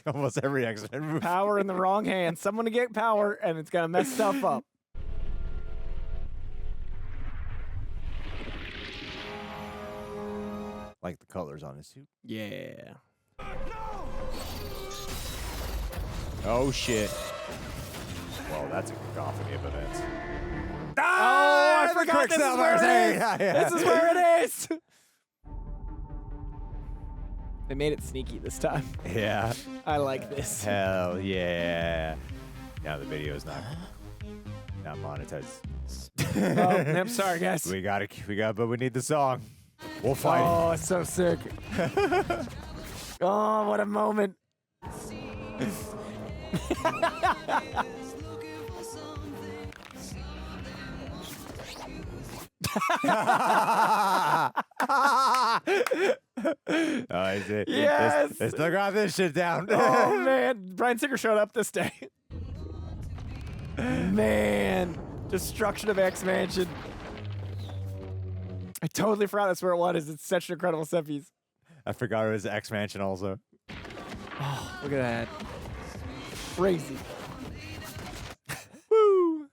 Almost every X-Men movie. Power in the wrong hands. Someone to get power, and it's gonna mess stuff up. Like the colors on his suit. Yeah. Oh shit. Well, that's a cacophony of events. Oh, I forgot this is where it is. Yeah. This is where it is. They made it sneaky this time. Yeah. I like this. Hell yeah. Now the video is not monetized. Oh, I'm sorry, guys. But we need the song. We'll find it. Oh, it's so sick. Oh, what a moment. I see. Yes. They still got this shit down. Oh, man. Bryan Singer showed up this day. Man. Destruction of X-Mansion. I totally forgot that's where it was. It's such an incredible set piece. I forgot it was X-Mansion also. Oh, look at that. Crazy. Woo.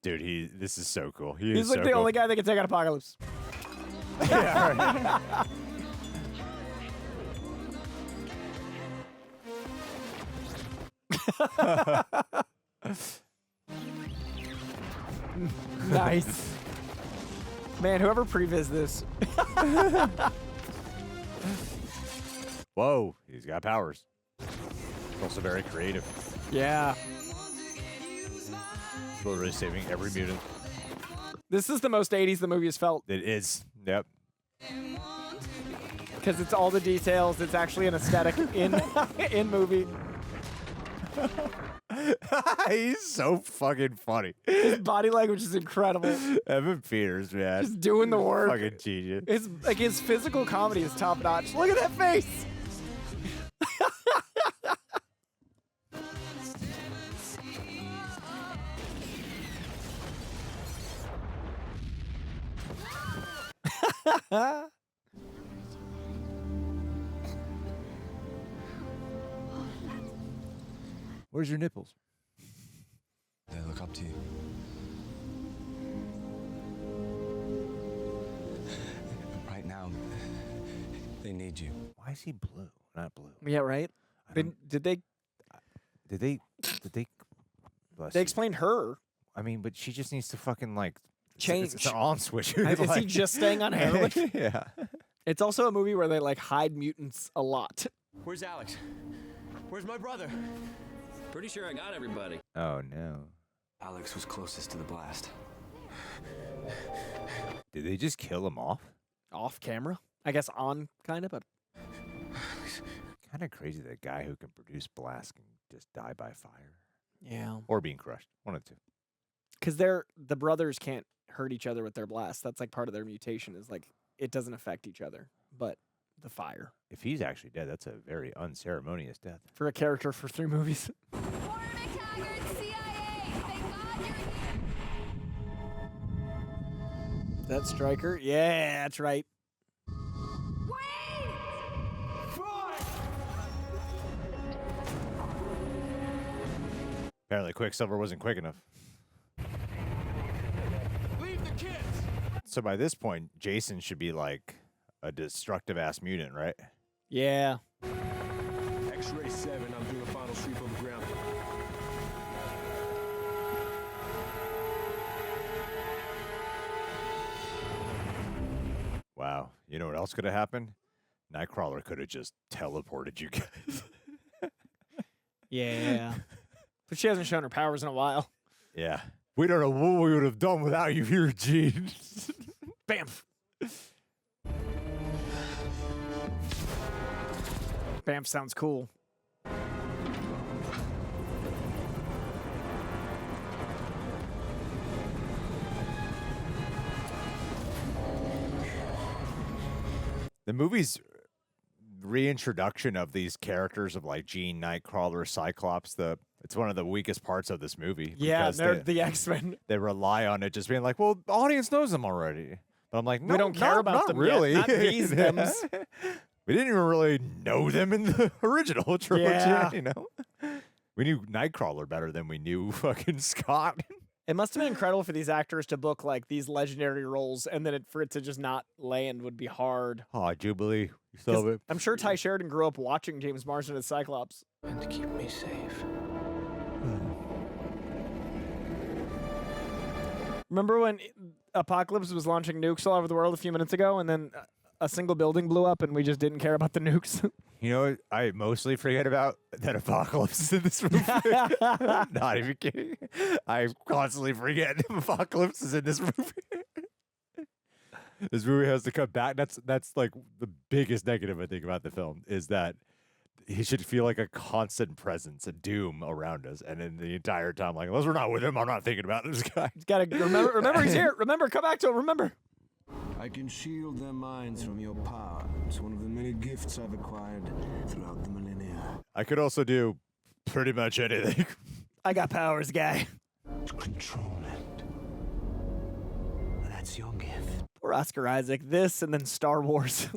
Dude, this is so cool. He's like so the cool. only guy that can take out Apocalypse. Yeah, right. Nice. Man, whoever previs this. Whoa, he's got powers. Also very creative. Yeah. Literally saving every mutant. This is the most 80s the movie has felt. It is. Yep. Because it's all the details. It's actually an aesthetic in movie. He's so fucking funny. His body language is incredible. Evan Peters, man. Just doing the work. Fucking genius. His physical comedy is top notch. Look at that face. Where's your nipples? They look up to you. They need you. Why is he blue? Not blue. Yeah, right. Did they? Did they? They explained her. I mean, but she just needs to fucking like change. It's an on switch. Is he just staying on heroin? Yeah. It's also a movie where they like hide mutants a lot. Where's Alex? Where's my brother? Pretty sure I got everybody. Oh no. Alex was closest to the blast. Did they just kill him off? Off camera? I guess on kind of, but kind of crazy that a guy who can produce blast can just die by fire. Yeah. Or being crushed. One of the two. Because the brothers can't hurt each other with their blast. That's like part of their mutation is like it doesn't affect each other, but the fire. If he's actually dead, that's a very unceremonious death. For a character for 3 movies. That Stryker? Yeah, that's right. Apparently Quicksilver wasn't quick enough. Leave the kids! So by this point, Jason should be like a destructive-ass mutant, right? Yeah. X-ray 7, I'm doing a final sweep of the ground. Wow. You know what else could have happened? Nightcrawler could have just teleported you guys. Yeah. But she hasn't shown her powers in a while. Yeah. We don't know what we would have done without you here, Gene. Bam. Bam sounds cool. The movie's reintroduction of these characters of like Jean, Nightcrawler, Cyclops, it's one of the weakest parts of this movie. Yeah, they're the X-Men. They rely on it just being like, well, the audience knows them already. But I'm like, no, we don't care about not them really. yet. Not these thems. We didn't even really know them in the original trilogy, Yeah. you know? We knew Nightcrawler better than we knew fucking Scott. It must have been incredible for these actors to book like these legendary roles, and then for it to just not land would be hard. Oh, Jubilee. You still have it. I'm sure Tye Sheridan grew up watching James Marsden as Cyclops. And to keep me safe. Remember when Apocalypse was launching nukes all over the world a few minutes ago, and then a single building blew up, and we just didn't care about the nukes? You know what I mostly forget about? That Apocalypse is in this movie. Not even kidding. I constantly forget Apocalypse is in this movie. This movie has to come back. That's like the biggest negative I think about the film is that he should feel like a constant presence, a doom around us, and in the entire time, like unless we're not with him, I'm not thinking about this guy. He's got to remember he's here. Remember, come back to him. Remember. I can shield their minds from your power. It's one of the many gifts I've acquired throughout the millennia. I could also do pretty much anything. I got powers, guy. Control it. That's your gift. Poor Oscar Isaac. This and then Star Wars,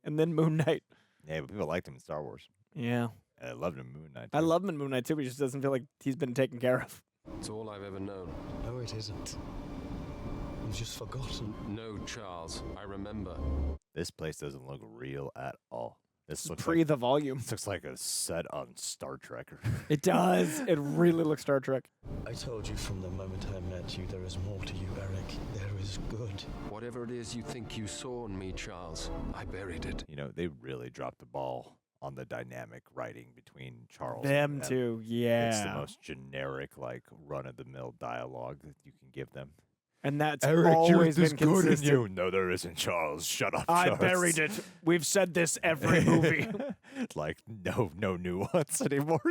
and then Moon Knight. Yeah, but people liked him in Star Wars. Yeah. And I loved him in Moon Knight. I love him in Moon Knight too, but he just doesn't feel like he's been taken care of. It's all I've ever known. No, it isn't. You've just forgotten. No, Charles, I remember. This place doesn't look real at all. This looks Pre like, the volume. This looks like a set on Star Trek. It does. It really looks Star Trek. I told you from the moment I met you, there is more to you, Eric. There is good. Whatever it is you think you saw in me, Charles, I buried it. You know, they really dropped the ball on the dynamic writing between Charles Them and two, yeah. It's the most generic, like, run-of-the-mill dialogue that you can give them. And that's Eric, always you're been good in consistent. you. No, there isn't, Charles. Shut up, I Charles. buried it. We've said this every movie. Like, no nuance anymore.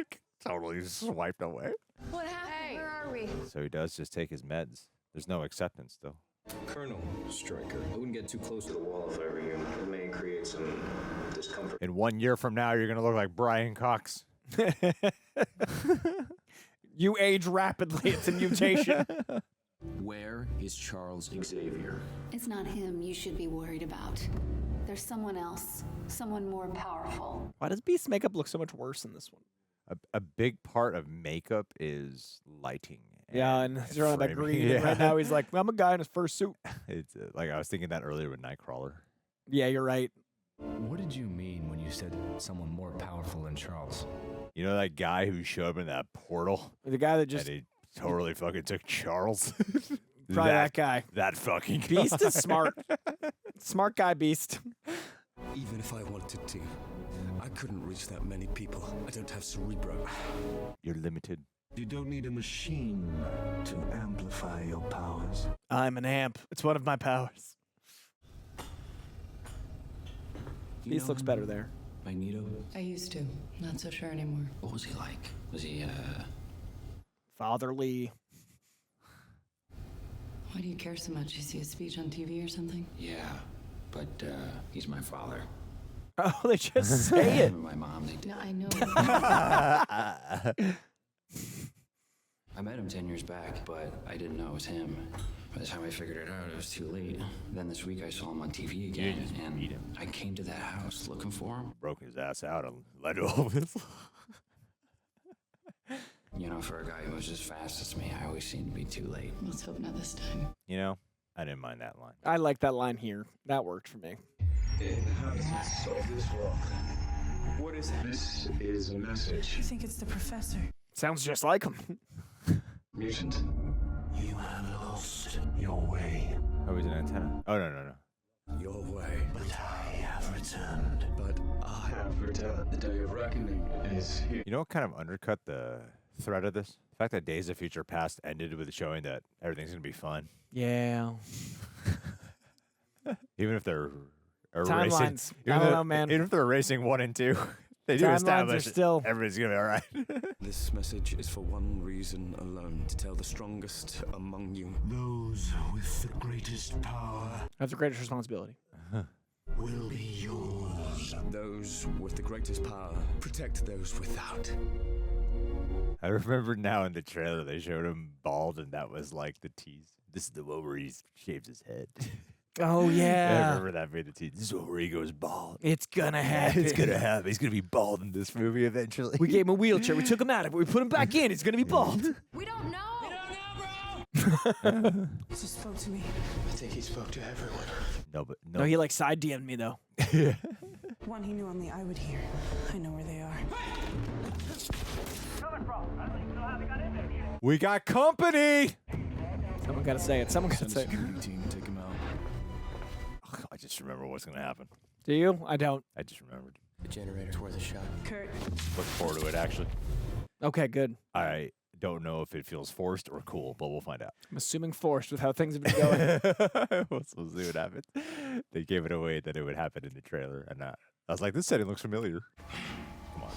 Totally swiped away. What happened? Where are we? So he does just take his meds. There's no acceptance still. Colonel Stryker, I wouldn't get too close to the wall if I were you. It may create some discomfort. In 1 year from now, you're going to look like Brian Cox. You age rapidly. It's a mutation. Where is Charles Xavier? It's not him you should be worried about. There's someone else, someone more powerful. Why does Beast's makeup look so much worse in this one? A big part of makeup is lighting. Yeah, and he's around that framing. green. Yeah. And right now he's like, I'm a guy in his first suit. It's like I was thinking that earlier with Nightcrawler. Yeah, you're right. What did you mean when you said someone more powerful than Charles? You know that guy who showed up in that portal? The guy that just... And he totally fucking took Charles? Probably that guy. That fucking guy. Beast is smart. Smart guy, Beast. Even if I wanted to, I couldn't reach that many people. I don't have cerebro. You're limited. You don't need a machine to amplify your powers. I'm an amp. It's one of my powers. Beast looks better there. Magneto? I used to. Not so sure anymore. What was he like? Was he, fatherly? Why do you care so much? You see a speech on TV or something? Yeah, but, he's my father. Oh, they just say it. My mom, they did. No, I know. I met him 10 years back, but I didn't know it was him. By the time I figured it out, it was too late. Then this week I saw him on TV again, and I came to that house looking for him. Broke his ass out and led to all this. You know, for a guy who was as fast as me, I always seem to be too late. Let's hope not this time. You know, I didn't mind that line. I like that line here. That worked for me. Inhabitants of this rock. What is it? This is a message. I think it's the professor. Sounds just like him. Mutant. You have lost your way. Oh, he's an antenna. Oh, no. Your way. But I have returned. But I have returned. The day of reckoning is here. You know what kind of undercut the threat of this? The fact that Days of Future Past ended with showing that everything's going to be fun. Yeah. Even if they're Timelines. erasing... I don't know, man. Even if they're erasing 1 and 2, they do Timelines establish are still... everybody's going to be all right. This message is for one reason alone, to tell the strongest among you. Those with the greatest power That's the greatest responsibility. will be yours. Those with the greatest power protect those without. I remember now in the trailer they showed him bald, and that was like the tease. This is the one where he shaves his head. Oh, yeah. I remember that being the tease. This is where he goes bald. It's gonna happen. It's gonna happen. He's gonna be bald in this movie eventually. We gave him a wheelchair. We took him out of it. We put him back in. He's gonna be bald. We don't know. He just spoke to me. I think he spoke to everyone. No, but No, he like side DM'd me though. One he knew only I would hear. I know where they are. We got company. Someone gotta say it. Someone gotta say it. Security team, take him out. I just remember what's gonna happen. Do you? I don't. I just remembered. The generator's worth a shot. Kurt. Look forward to it actually. Okay, good. I don't know if it feels forced or cool, but we'll find out. I'm assuming forced with how things have been going. We'll see what happens. They gave it away that it would happen in the trailer, and I was like, this setting looks familiar. Come on.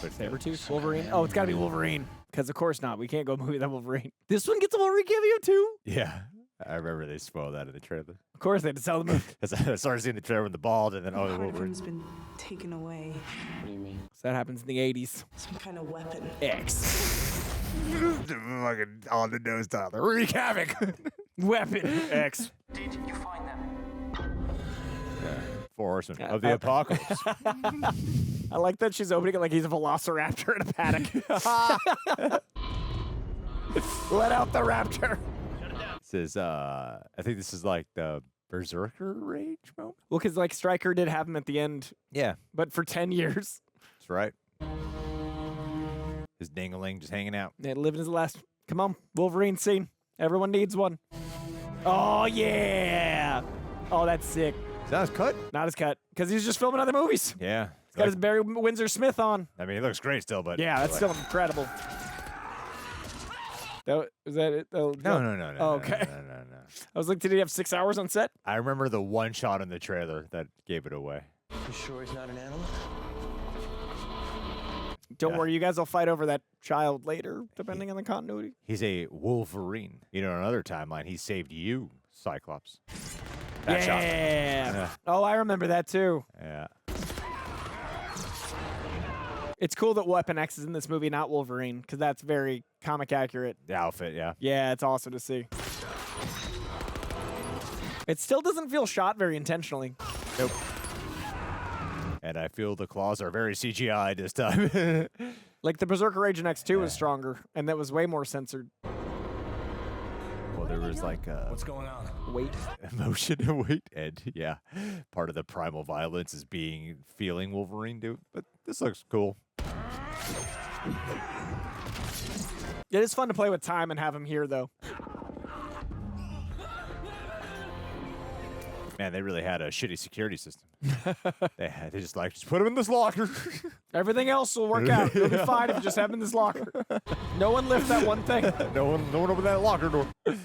Sabretooth? Wolverine? Oh, it's gotta be Wolverine. Because of course not. We can't go movie without Wolverine. This one gets a Wolverine cameo too? Yeah. I remember they spoiled that in the trailer. Of course they had to sell the movie. I started seeing the trailer with the bald, and then Part of Wolverine. him's been taken away. What do you mean? So that happens in the 80s. Some kind of weapon. X. Fucking on the nose Tyler. Wreak havoc. Weapon. X. Did you find them? Four Horsemen of the Apocalypse. I like that she's opening it like he's a velociraptor in a paddock. Let out the raptor. This is, I think this is like the Berserker Rage moment. Well, because like Stryker did have him at the end. Yeah. But for 10 years. That's right. His ding-a-ling just hanging out. Yeah, living his last. Come on, Wolverine scene. Everyone needs one. Oh, yeah. Oh, that's sick. Is that his cut? Not his cut, because he's just filming other movies. Yeah. He's got his Barry Windsor Smith on. I mean, he looks great still, but... Yeah, that's still incredible. Is that it? Oh, No. Oh, okay. No. I was like, did he have 6 hours on set? I remember the one shot in the trailer that gave it away. You sure he's not an animal? Don't worry, you guys will fight over that child later, depending on the continuity. He's a Wolverine. You know, in another timeline, he saved you, Cyclops. That shot. Yeah. Oh, I remember that too. Yeah. It's cool that Weapon X is in this movie, not Wolverine, because that's very comic accurate. The outfit, yeah. Yeah, it's awesome to see. It still doesn't feel shot very intentionally. Nope. And I feel the claws are very CGI this time. Like the Berserker Age in X2 was stronger, and that was way more censored. Well, there was there's like What's going on? Wait. emotion and weight, and yeah, part of the primal violence is feeling Wolverine do. But this looks cool. It is fun to play with time and have him here, though. Man, they really had a shitty security system. they just put him in this locker. Everything else will work out. It'll be fine if you just have him in this locker. No one lift that one thing. no one open that locker door. I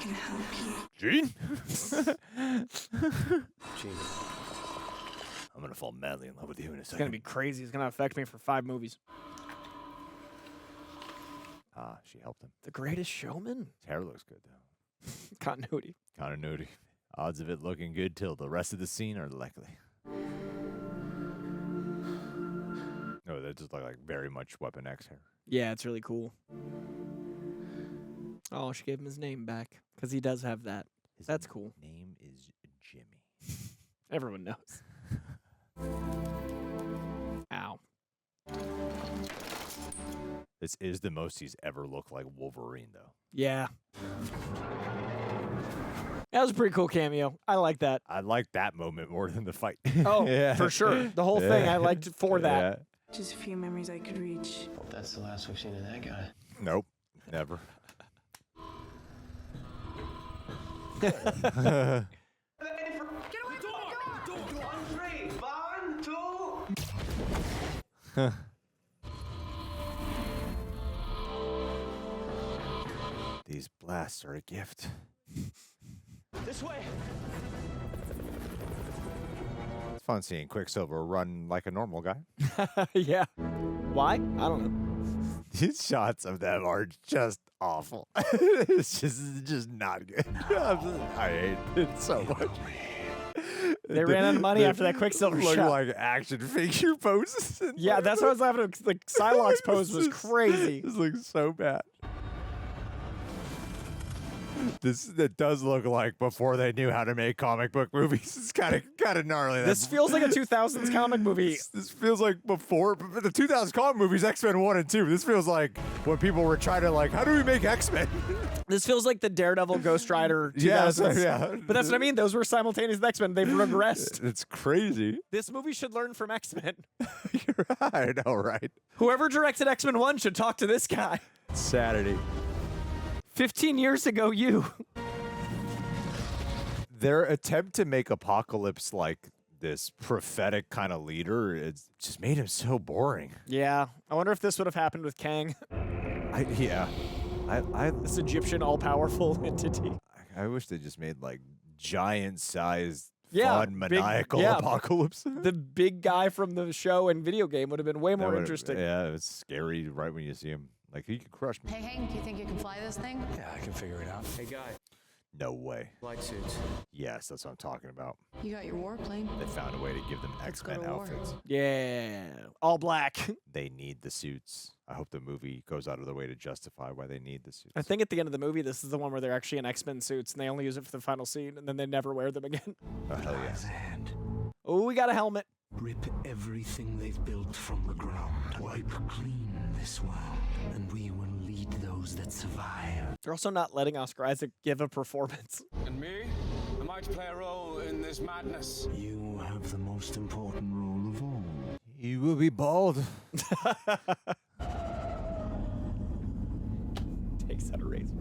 can help you. Gene? Gene. I'm gonna fall madly in love with you in a It's second. gonna be crazy. It's gonna affect me for 5 movies. She helped him. The Greatest Showman? His hair looks good though. Continuity. Odds of it looking good till the rest of the scene are likely. No, that just look like very much Weapon X hair. Yeah, it's really cool. Oh, she gave him his name back because he does have that. That's cool. Name is Jimmy. Everyone knows. Ow. This is the most he's ever looked like Wolverine, though. Yeah. That was a pretty cool cameo. I like that. I like that moment more than the fight. Oh, for sure. The whole thing I liked for that. Just a few memories I could reach. That's the last we've seen of that guy. Nope, never. These blasts are a gift. This way. It's fun seeing Quicksilver run like a normal guy. Yeah. Why? I don't know. These shots of them are just awful. It's just not good. I hate it so much. They ran out of money after that Quicksilver Look shot. like action figure poses. Yeah, that's what I was laughing at. The Psylocke pose was crazy. This looks so bad. It does look like before they knew how to make comic book movies. It's kind of gnarly. This feels like a 2000s comic movie. This feels like before the 2000s comic movies, X-Men 1 and 2. This feels like when people were trying to how do we make X-Men? This feels like the Daredevil Ghost Rider 2000s. Yeah. But that's what I mean. Those were simultaneous with X-Men. They've regressed. It's crazy. This movie should learn from X-Men. You're right. I know, right? Whoever directed X-Men 1 should talk to this guy. Saturday. 15 years ago, you. Their attempt to make Apocalypse like this prophetic kind of leader, it just made him so boring. Yeah. I wonder if this would have happened with Kang. This Egyptian all-powerful entity. I wish they just made like giant-sized, Yeah, fun, maniacal Apocalypse. The big guy from the show and video game would have been way more interesting. Yeah, it's scary right when you see him. Like, he could crush me. Hey, Hank, do you think you can fly this thing? Yeah, I can figure it out. Hey, guy. No way. Light suits. Yes, that's what I'm talking about. You got your warplane. They found a way to give them X-Men go to war. outfits. Yeah. All black. They need the suits. I hope the movie goes out of their way to justify why they need the suits. I think at the end of the movie, this is the one where they're actually in X-Men suits and they only use it for the final scene and then they never wear them again. Oh, hell yeah. Oh, we got a helmet. Rip everything they've built from the ground. Wipe clean this world, and we will lead those that survive. They're also not letting Oscar Isaac give a performance. And me? I might play a role in this madness. You have the most important role of all. You will be bald. Takes out a razor.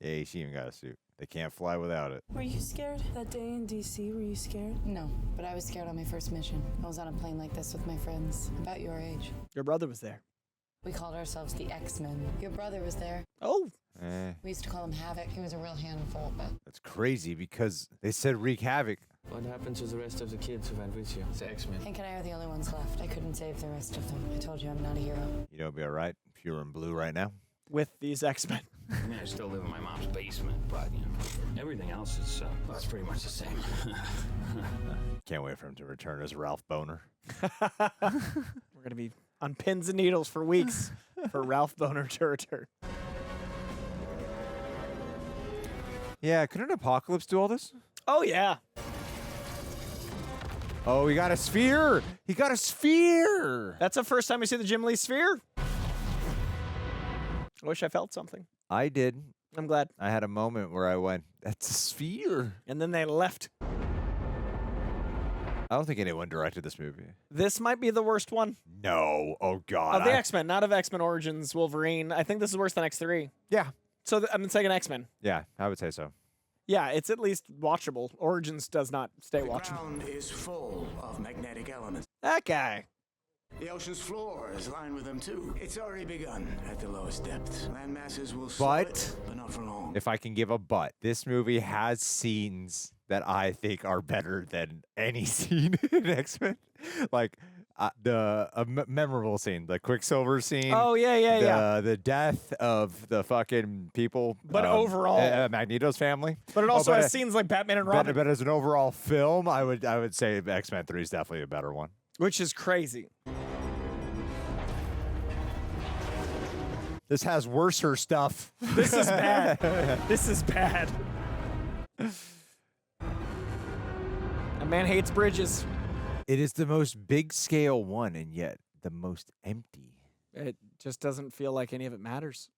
Yeah, she even got a suit. They can't fly without it. Were you scared that day in DC? Were you scared? No, but I was scared on my first mission. I was on a plane like this with my friends, about your age. Your brother was there. We called ourselves the X-Men. Your brother was there. Oh. We used to call him Havoc. He was a real handful, but... That's crazy because they said wreak havoc. What happened to the rest of the kids who went with you? The X-Men. Hank and I are the only ones left. I couldn't save the rest of them. I told you I'm not a hero. You know, it'd be all right if you were in blue right now. With these X-Men. I mean, I still live in my mom's basement, but, everything else is, well, it's pretty much the same. Can't wait for him to return as Ralph Boner. We're going to be on pins and needles for weeks for Ralph Boner to return. Yeah, couldn't Apocalypse do all this? Oh, yeah. Oh, he got a sphere. He got a sphere. That's the first time we see the Jim Lee sphere. I wish I felt something. I did. I'm glad. I had a moment where I went, that's a sphere. And then they left. I don't think anyone directed this movie. This might be the worst one. No. Oh, God. Of the X-Men, not of X-Men Origins Wolverine. I think this is worse than X3. Yeah. So I'm taking X-Men. Yeah, I would say so. Yeah, it's at least watchable. Origins does not stay watchable. The ground is full of magnetic elements. That guy. The ocean's floor is lined with them too. It's already begun at the lowest depths. Land masses will But split, but not for long. if I can give a but, this movie has scenes that I think are better than any scene in X-Men. Like the memorable scene, the Quicksilver scene. Oh, yeah. The death of the fucking people. But overall. Magneto's family. But it also has scenes like Batman and Robin. But as an overall film, I would say X-Men 3 is definitely a better one. Which is crazy. This has worser stuff. This is bad. This is bad. A man hates bridges. It is the most big scale one, and yet the most empty. It just doesn't feel like any of it matters.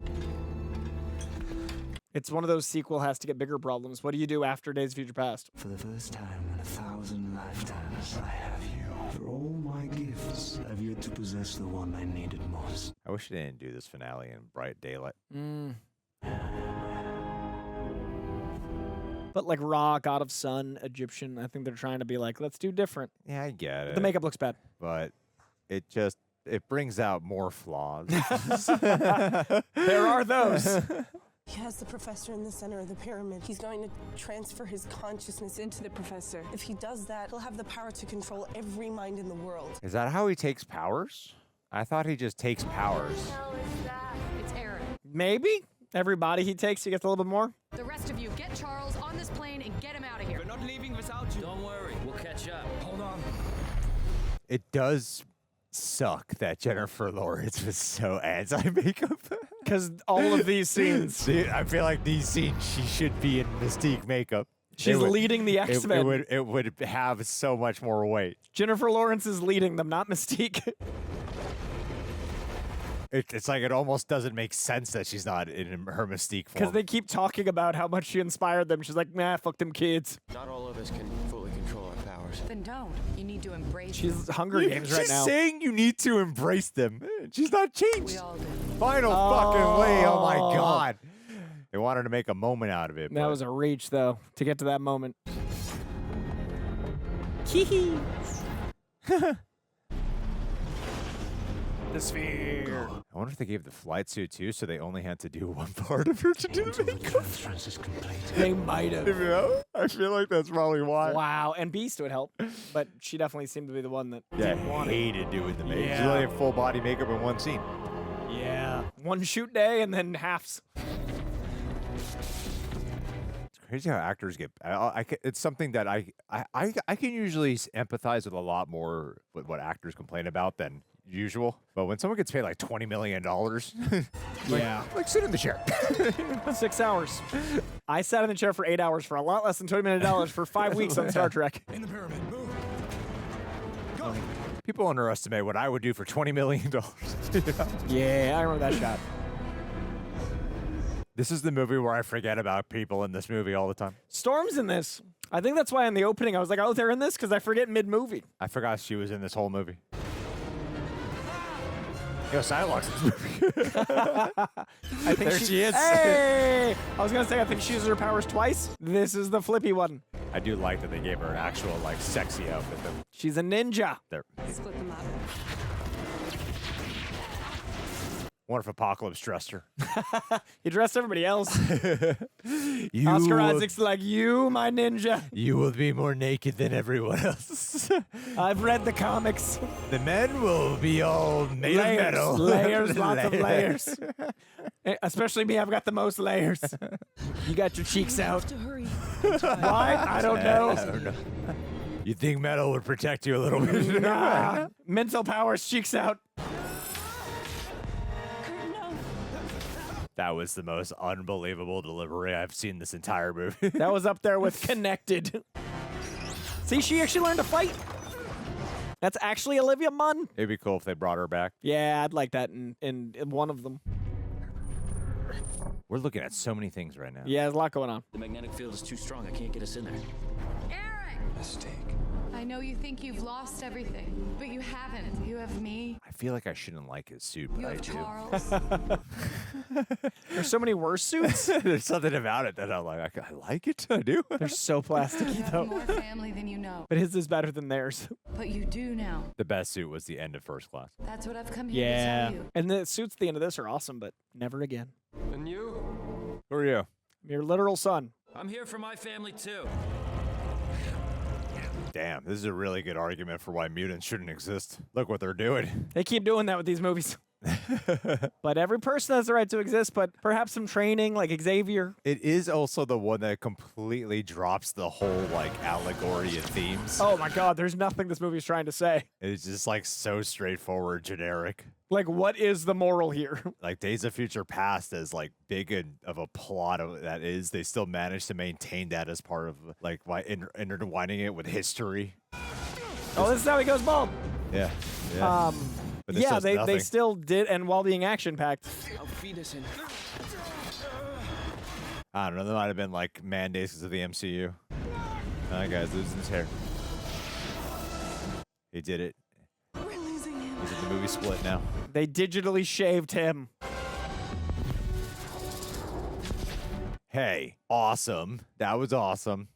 It's one of those sequel has to get bigger problems. What do you do after Days of Future Past? For the first time in 1,000 lifetimes, I have you. For all my gifts, I've yet to possess the one I needed most. I wish they didn't do this finale in bright daylight. But like Ra, God of Sun, Egyptian, I think they're trying to be like, let's do different. Yeah, I get it. The makeup looks bad. But it brings out more flaws. There are those. He has the professor in the center of the pyramid. He's going to transfer his consciousness into the professor. If he does that, he'll have the power to control every mind in the world. Is that how he takes powers? I thought he just takes powers. It's Aaron. Maybe. Every body he takes, he gets a little bit more. The rest of you, get Charles on this plane and get him out of here. We're not leaving without you. Don't worry, we'll catch up. Hold on. It does suck that Jennifer Lawrence was so anti-makeup. Because all of these scenes. See, I feel like these scenes, she should be in Mystique makeup. She's leading the X-Men. It would have so much more weight. Jennifer Lawrence is leading them, not Mystique. It's like it almost doesn't make sense that she's not in her Mystique form. Because they keep talking about how much she inspired them. She's like, nah, fuck them kids. Not all of us can fully control our powers. Then don't. You need to embrace She's them. Hunger Games right now. She's saying you need to embrace them. She's not changed. We all do. Final fucking way. Oh my God. They wanted to make a moment out of it. That was a reach, though, to get to that moment. Kee-hee. The sphere. I wonder if they gave the flight suit too, so they only had to do one part of her to do the makeup. They might have. You know? I feel like that's probably why. Wow, and Beast would help, but she definitely seemed to be the one that Yeah, didn't want it. hated doing the makeup. Yeah. She only had full body makeup in one scene. Yeah. One shoot day and then halves. It's crazy how actors get. It's something that I can usually empathize with a lot more with what actors complain about than usual. But when someone gets paid like $20 million, Yeah. like sit in the chair. 6 hours. I sat in the chair for 8 hours for a lot less than $20 million for 5 weeks on Star Trek. In the pyramid, move. People underestimate what I would do for $20 million. Yeah, I remember that shot. This is the movie where I forget about people in this movie all the time. Storm's in this. I think that's why in the opening I was like, oh, they're in this? Because I forget mid-movie. I forgot she was in this whole movie. Yo, Psylocke's in this movie. I think There she is. Hey! I was going to say, I think she uses her powers twice. This is the flippy one. I do like that they gave her an actual, like, sexy outfit. Though. She's a ninja. There. Split them up. Wonder if Apocalypse dressed her. He dressed everybody else. You Oscar will- Isaac's like, you, my ninja. You will be more naked than everyone else. I've read the comics. The men will be all made of metal. Layers, lots of layers. Especially me, I've got the most layers. You got your cheeks out. To hurry. Why? I don't know. I don't know. You think metal would protect you a little bit? Nah. Mental powers, cheeks out. That was the most unbelievable delivery I've seen this entire movie. That was up there with Connected. See, she actually learned to fight. That's actually Olivia Munn. It'd be cool if they brought her back. Yeah, I'd like that in one of them. We're looking at so many things right now. Yeah, there's a lot going on. The magnetic field is too strong. I can't get us in there. Mystique. I know you think you've lost everything, but you haven't. You have me. I feel like I shouldn't like his suit, but You I have do. Charles. There's so many worse suits. There's something about it that I'm like, I like it. I do. They're so You plasticky, have though. more family than you know. But his is better than theirs. But you do now. The best suit was the end of First Class. That's what I've come here to Yeah. tell you. And the suits at the end of this are awesome, but never again. And you? Who are you? Your literal son. I'm here for my family, too. Damn, this is a really good argument for why mutants shouldn't exist. Look what they're doing. They keep doing that with these movies. But every person has the right to exist, but perhaps some training, like Xavier. It is also the one that completely drops the whole like allegory and themes. Oh my God, there's nothing this movie's trying to say. It's just like so straightforward, generic. Like, what is the moral here? Like Days of Future Past, as like big of a plot of that is, they still managed to maintain that as part of like why intertwining it with history. Oh, this is how he goes bald. Yeah. Yeah. But this does they nothing. still did, and while being action-packed. I'll feed us in. I don't know. There might have been like mandates of the MCU. That guy's losing his hair. He did it. We're losing him. He's in the movie Split now. They digitally shaved him. Hey, awesome. That was awesome.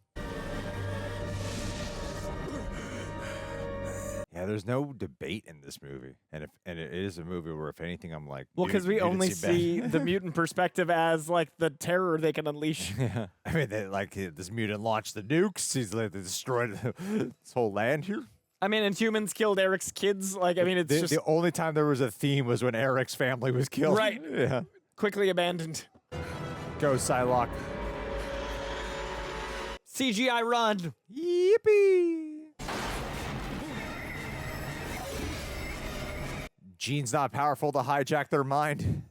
Yeah, there's no debate in this movie, and it is a movie where, if anything, I'm like, Well, because we mutants only seem bad. see the mutant perspective as like the terror they can unleash. Yeah, I mean, this mutant launched the nukes. He's like they destroyed this whole land here. I mean, and humans killed Eric's kids. Like, I mean, it's just The only time there was a theme was when Eric's family was killed. Right. Yeah. quickly abandoned. Go, Psylocke. CGI run. Yippee. Gene's not powerful to hijack their mind.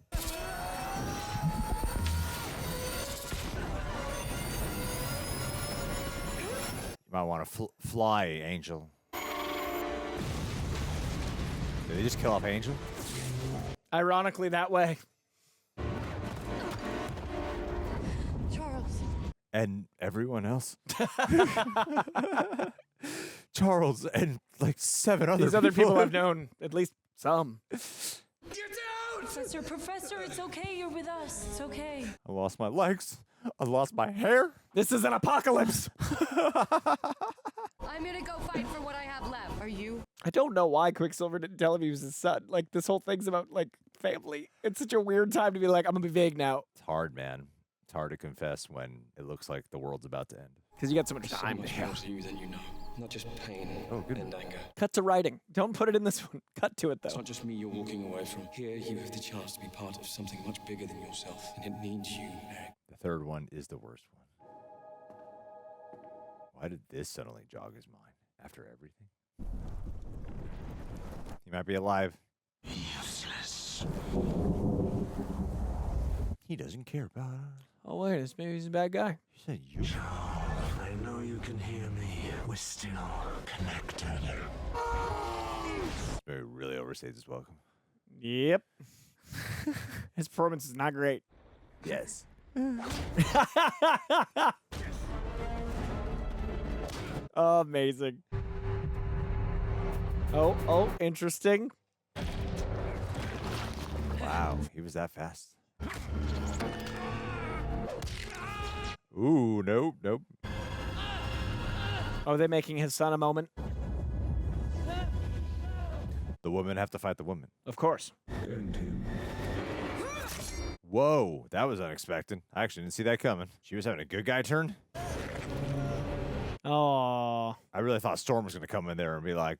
You might want to fly, Angel. Did they just kill off Angel? Ironically, that way. Charles. And everyone else. Charles and like 7 other These other people have I've known, at least some. Professor, it's okay. You're with us. It's okay. I lost my legs. I lost my hair. This is an apocalypse. I'm gonna go fight for what I have left. Are you? I don't know why Quicksilver didn't tell him he was his son. Like, this whole thing's about, like, family. It's such a weird time to be like, I'm gonna be vague now. It's hard, man. It's hard to confess when it looks like the world's about to end. Because you got so much There's time. so much more to you than you know. Not just pain and anger. Cut to writing. Don't put it in this one. Cut to it, It's though. not just me you're walking away from. Here you have the chance to be part of something much bigger than yourself, and it needs you, Eric. The third one is the worst one. Why did this suddenly jog his mind after everything? He might be alive. Useless. He doesn't care about us. Oh, wait, this maybe he's a bad guy. You said you. I know you can hear me. We're still connected. It really overstays his welcome. Yep. His performance is not great. Yes. Amazing. Oh, interesting. Wow, he was that fast. Ooh, nope. Oh, they're making his son a moment? The women have to fight the women. Of course. Whoa, that was unexpected. I actually didn't see that coming. She was having a good guy turn. Oh. I really thought Storm was going to come in there and be like,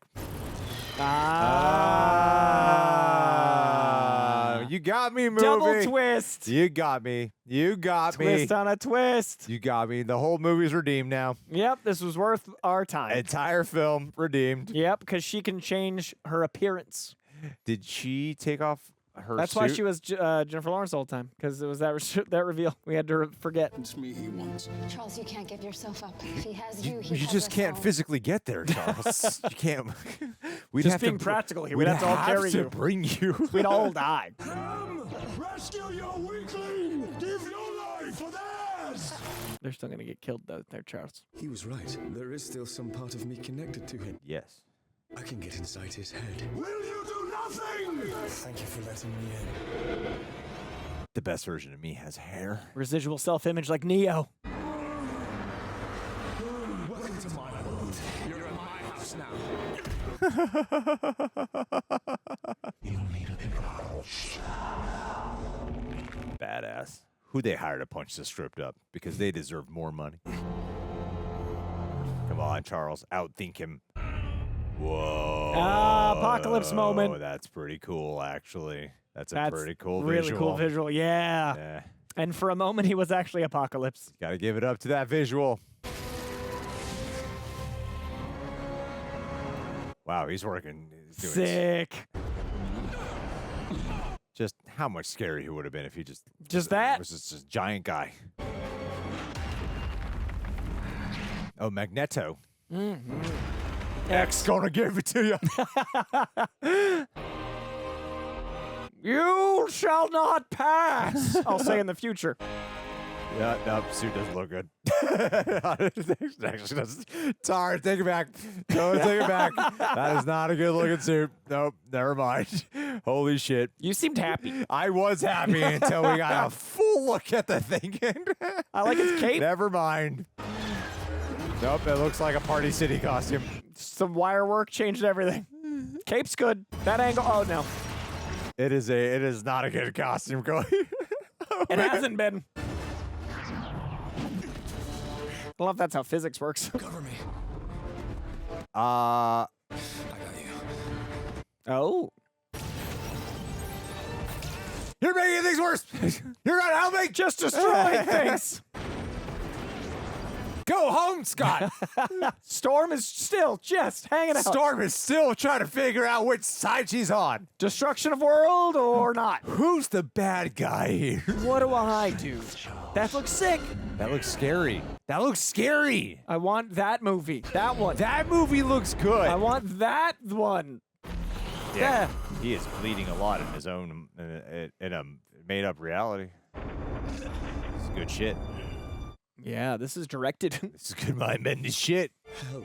you got me, movie. Double twist. You got me. You got me. Twist on a twist. You got me. The whole movie's redeemed now. Yep, this was worth our time. Entire film redeemed. Yep, because she can change her appearance. Did she take off her That's suit? why she was Jennifer Lawrence the whole time, because it was that reveal. We had to forget. It's me he wants. Charles, you can't give yourself up. If he has you, he You has just us can't all. physically get there, Charles. You can't. We'd Just have being to, practical here. We'd We'd have to all carry to you. bring you. We'd all die. Rescue your weakling! Give your They're still gonna get killed though, there, Charles. He was right. There is still some part of me connected to him. Yes. I can get inside his head. Will you do nothing? Thank you for letting me in. The best version of me has hair. Residual self-image like Neo. Welcome to my world. You're in my house now. You'll need a bigger house. Badass. Who they hired to punch this script up because they deserve more money. Come on, Charles. Outthink him. Whoa. Apocalypse moment. That's pretty cool, actually. That's a pretty cool really visual. cool visual, yeah. And for a moment, he was actually Apocalypse. Got to give it up to that visual. Wow, he's working. He's doing Sick. Just how much scarier he would have been if he just that was just a giant guy. Oh, Magneto. Mm-hmm. X gonna give it to you. You shall not pass. I'll say in the future. Yeah, no, suit doesn't look good. Actually, doesn't. Sorry, take it back. Don't take it back. That is not a good looking suit. Nope, never mind. Holy shit. You seemed happy. I was happy until we got a full look at the thing. I like his cape. Never mind. Nope, it looks like a Party City costume. Some wire work changed everything. Cape's good. That angle. Oh no. It is not a good costume, Cody. It hasn't been. I love that's how physics works. Cover me. I got you. Oh. You're making things worse. You're not helping. Just destroying things. Go home, Scott. Storm is still just hanging out. Storm is still trying to figure out which side she's on. Destruction of world or not? Who's the bad guy here? What do I do? That looks sick. That looks scary. That looks scary. I want that movie. That one. That movie looks good. I want that one. Yeah. He is bleeding a lot in his own, in a made-up reality. It's good shit. Yeah, this is directed. This is good mind bending shit. There's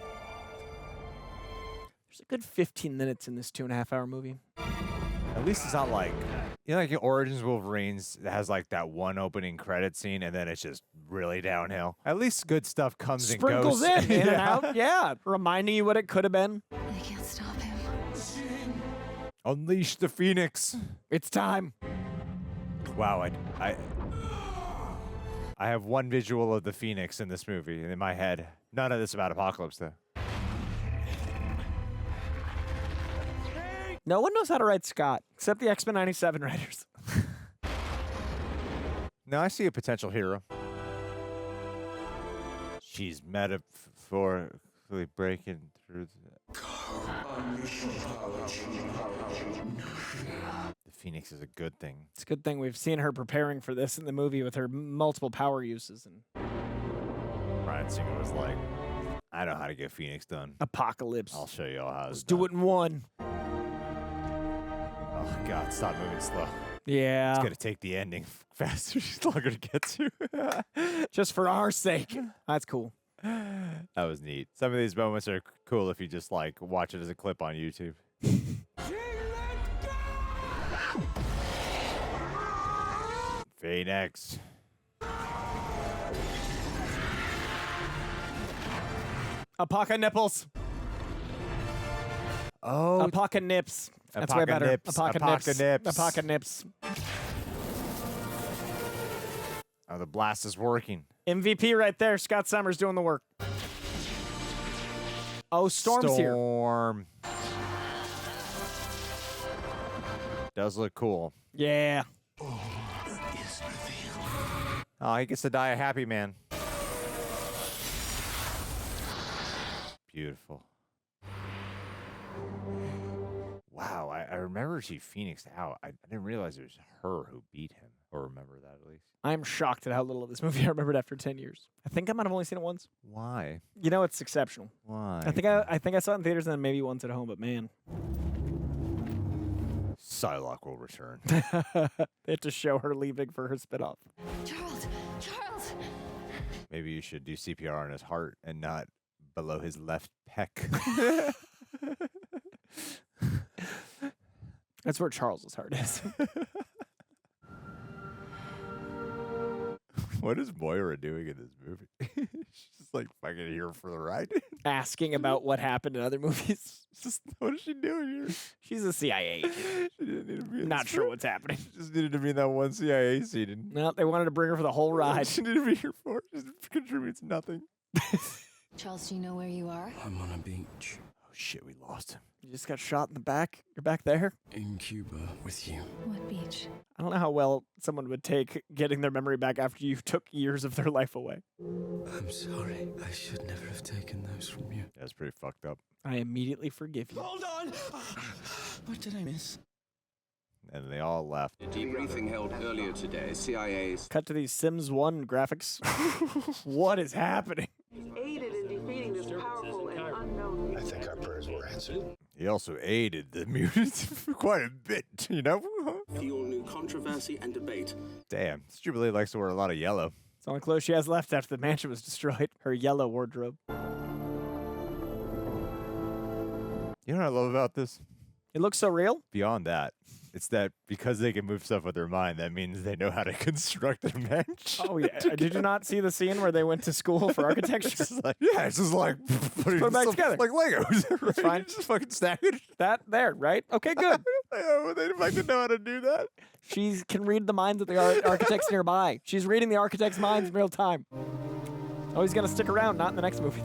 a good 15 minutes in this 2.5-hour movie. At least it's not like, you know, like in Origins Wolverines that has like that one opening credit scene and then it's just really downhill. At least good stuff comes Sprinkles and goes. in and out. Yeah, reminding you what it could have been. I can't stop him. Unleash the Phoenix. It's time. Wow, I have one visual of the Phoenix in this movie in my head. None of this about Apocalypse, though. No one knows how to write Scott, except the X-Men 97 writers. No, I see a potential hero. She's metaphorically breaking through the Phoenix is a good thing. It's a good thing we've seen her preparing for this in the movie with her multiple power uses. And Bryan Singer was like, I know how to get Phoenix done. Apocalypse. I'll show you all how Let's do it in one. Oh, God, stop moving slow. Yeah. It's going to take the ending faster. She's longer to get to. Just for our sake. That's cool. That was neat. Some of these moments are cool if you just, like, watch it as a clip on YouTube. Phoenix. Apoca nipples. Oh. Apoca nips. That's way better. Apoca nips. Apoca nips. Oh, the blast is working. MVP right there. Scott Summers doing the work. Oh, Storm's here. Storm. Does look cool. Yeah. Oh, he gets to die a happy man. Beautiful. Wow, I remember she phoenixed out. I didn't realize it was her who beat him, or remember that at least. I'm shocked at how little of this movie I remembered after 10 years. I think I might have only seen it once. Why? You know, it's exceptional. Why? I think I saw it in theaters and then maybe once at home, but man. Psylocke will return. They had to show her leaving for her spinoff. Charles! Maybe you should do CPR on his heart and not below his left pec. That's where Charles's heart is. What is Moira doing in this movie? She's just like fucking here for the ride. Asking about what happened in other movies. What is she doing here? She's a CIA agent. She didn't need to be in Not this sure movie. what's happening. She just needed to be in that one CIA scene. No, they wanted to bring her for the whole ride. She needed to be here for it. She contributes nothing. Charles, do you know where you are? I'm on a beach. Oh shit, we lost him. You just got shot in the back. You're back there. In Cuba with you. What beach? I don't know how well someone would take getting their memory back after you took years of their life away. I'm sorry. I should never have taken those from you. That's pretty fucked up. I immediately forgive you. Hold on! What did I miss? And they all left. A debriefing held earlier today, CIA's Cut to these Sims 1 graphics. What is happening? Aided in defeating this powerful and unknown. I think our prayers were answered. He also aided the mutants for quite a bit, you know? fuel new controversy and debate. Damn, Jubilee likes to wear a lot of yellow. It's the only clothes she has left after the mansion was destroyed. Her yellow wardrobe. You know what I love about this? It looks so real. Beyond that, it's that because they can move stuff with their mind, that means they know how to construct their mansion. Oh, yeah. Did you not see the scene where they went to school for architecture? It's just like putting Put it back stuff together. like Legos. Right? It's fine. Just fucking stack it. That there, right? Okay, good. They fucking know how to do that. She can read the minds of the architects nearby. She's reading the architects' minds in real time. Oh, he's going to stick around, not in the next movie.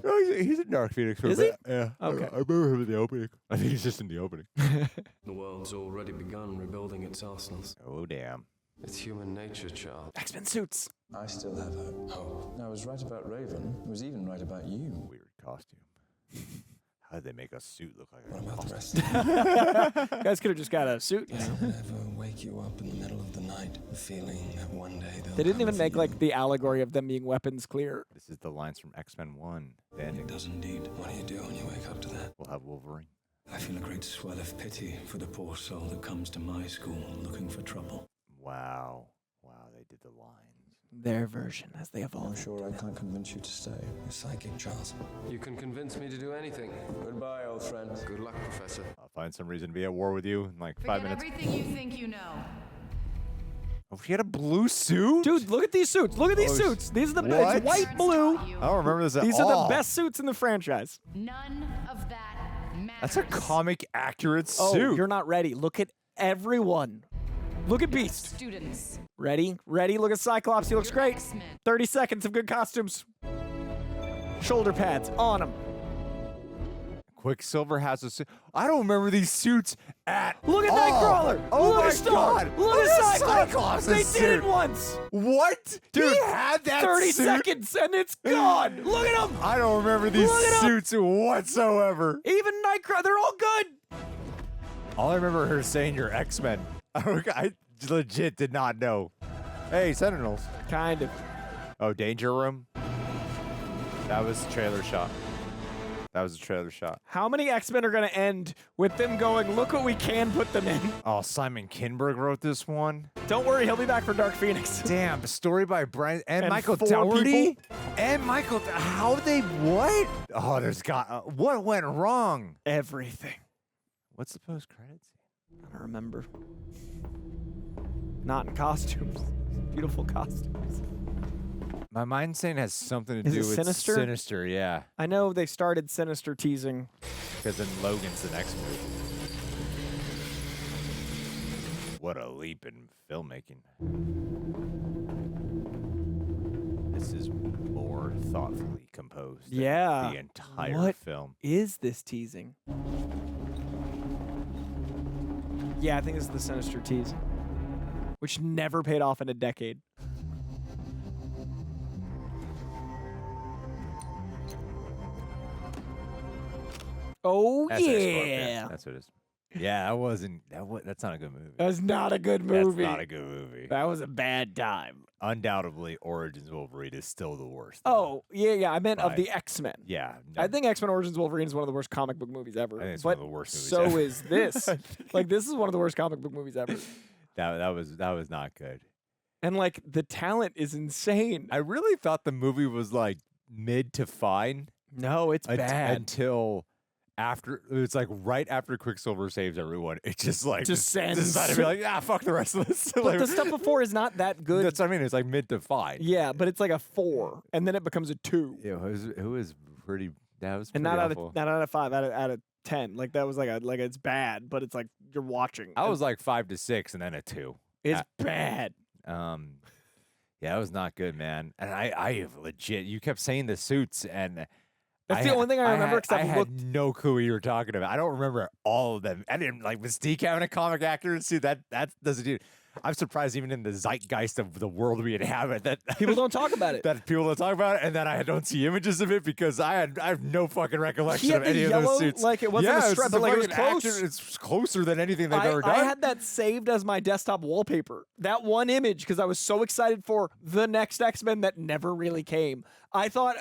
Oh, he's in Dark Phoenix for Is a he? bit. Yeah. Okay. I remember him in the opening. I think he's just in the opening. The world's already begun rebuilding its arsenals. Oh, damn. It's human nature, Charles. X-Men suits. I still have hope. Hope. I was right about Raven. I was even right about you. Weird costume. How did they make a suit look like What a about the costume? rest? You guys could have just got a suit. You Does know? it ever wake you up in the middle of the night, the feeling that one day they'll They didn't come even for make you? like the allegory of them being weapons clear. This is the lines from X-Men 1. It does indeed. What do you do when you wake up to that? We'll have Wolverine. I feel a great swell of pity for the poor soul that comes to my school looking for trouble. Wow. Wow, they did the lines. Their version as they I'm evolve. sure I can't convince you to stay. You're psychic, Charles. You can convince me to do anything. Goodbye, old friend. Good luck, Professor. I'll find some reason to be at war with you in like 5 Forget minutes. everything you think you know. Oh, she had a blue suit? Dude, look at these suits. Look at these Oh, suits. These are the what? it's white, blue. I don't remember this at These all. are the best suits in the franchise. None of that matters. That's a comic accurate Oh, suit. you're not ready. Look at everyone. Look at Beast. Students. Ready? Ready? Look at Cyclops. He looks You're great. X-Men. 30 seconds of good costumes. Shoulder pads on him. Quicksilver has a suit. I don't remember these suits at Look at all. Nightcrawler. Oh Look my at Storm. god. Look at Cyclops. They suit. did it once. What? Dude, he had that 30 suit? seconds and it's gone. Look at him. I don't remember these Look at 'em. suits whatsoever. Even Nightcrawler, they're all good. All I remember her saying, "You're X-Men." I legit did not know. Hey, Sentinels. Kind of. Oh, Danger Room. That was a trailer shot. That was a trailer shot. How many X-Men are going to end with them going, look what we can put them in? Oh, Simon Kinberg wrote this one. Don't worry, he'll be back for Dark Phoenix. Damn, story by Bryan and Michael 4 Dougherty. people? And Michael, how they what? Oh, there's got what went wrong? Everything. What's the post credits? I don't remember. Not in costumes. Beautiful costumes. My mind saying has something to Is do it with Sinister? Sinister, yeah. I know they started Sinister teasing. Because then Logan's the next movie. What a leap in filmmaking. This is more thoughtfully composed than Yeah. the entire What film. is this teasing? Yeah, I think this is the Sinister tease. Which never paid off in a decade. Oh, That's X-Corp, yeah. That's what it is. Yeah, that wasn't. That's not a good movie. That's not a good movie. That's not a good movie. That was a bad time. Undoubtedly, Origins Wolverine is still the worst. Oh, yeah. I meant of Right. the X-Men. Yeah. I think X-Men Origins Wolverine is one of the worst comic book movies ever. I think it's but one of the worst movies so ever. is this. Like, this is one of the worst comic book movies ever. that was not good. And like the talent is insane. I really thought the movie was like mid to fine. No, it's bad. Until after, it's like right after Quicksilver saves everyone. It just like Descends. decided to be like, fuck the rest of this. But the stuff before is not that good. That's what I mean. It's like mid to fine. Yeah, but it's like a 4, and then it becomes a 2. Yeah, it was pretty. That was And pretty not awful. out of 5, out of 10. Like that was like it's bad, but it's like you're watching. I was like 5 to 6, and then a 2. It's bad. Yeah, it was not good, man. And I legit, you kept saying the suits, and That's the only thing I remember. I had no clue what you were talking about. I don't remember all of them. I didn't like Mystique having a comic accuracy. That doesn't do. I'm surprised even in the zeitgeist of the world we inhabit that people don't talk about it. That people don't talk about it, and that I don't see images of it because I have no fucking recollection of any of those suits. Like it wasn't a strap, but like it was close. It's closer than anything they've ever done. I had that saved as my desktop wallpaper. That one image because I was so excited for the next X-Men that never really came. I thought.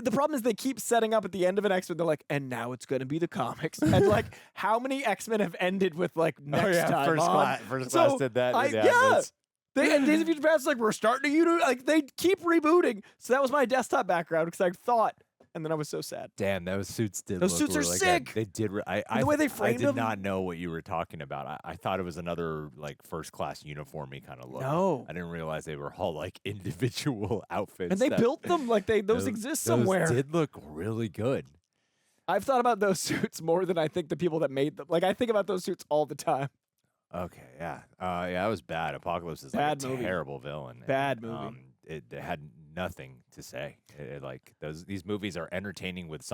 The problem is they keep setting up at the end of an X-Men. They're like, and now it's going to be the comics. And like, how many X-Men have ended with like next time? First class did that. They and Days of Future Past like we're starting to like they keep rebooting. So that was my desktop background because I thought, and then I was so sad. Damn, those suits did. Those suits are really sick. Good. They did. The way they framed them. I did not know what you were talking about. I thought it was another like first class uniformy kind of look. No, I didn't realize they were all like individual outfits. And they built them like those exist somewhere. Those did look really good. I've thought about those suits more than I think the people that made them. Like I think about those suits all the time. Okay, yeah, that was bad. Apocalypse is like a terrible villain. Bad movie. It had nothing to say. These movies are entertaining with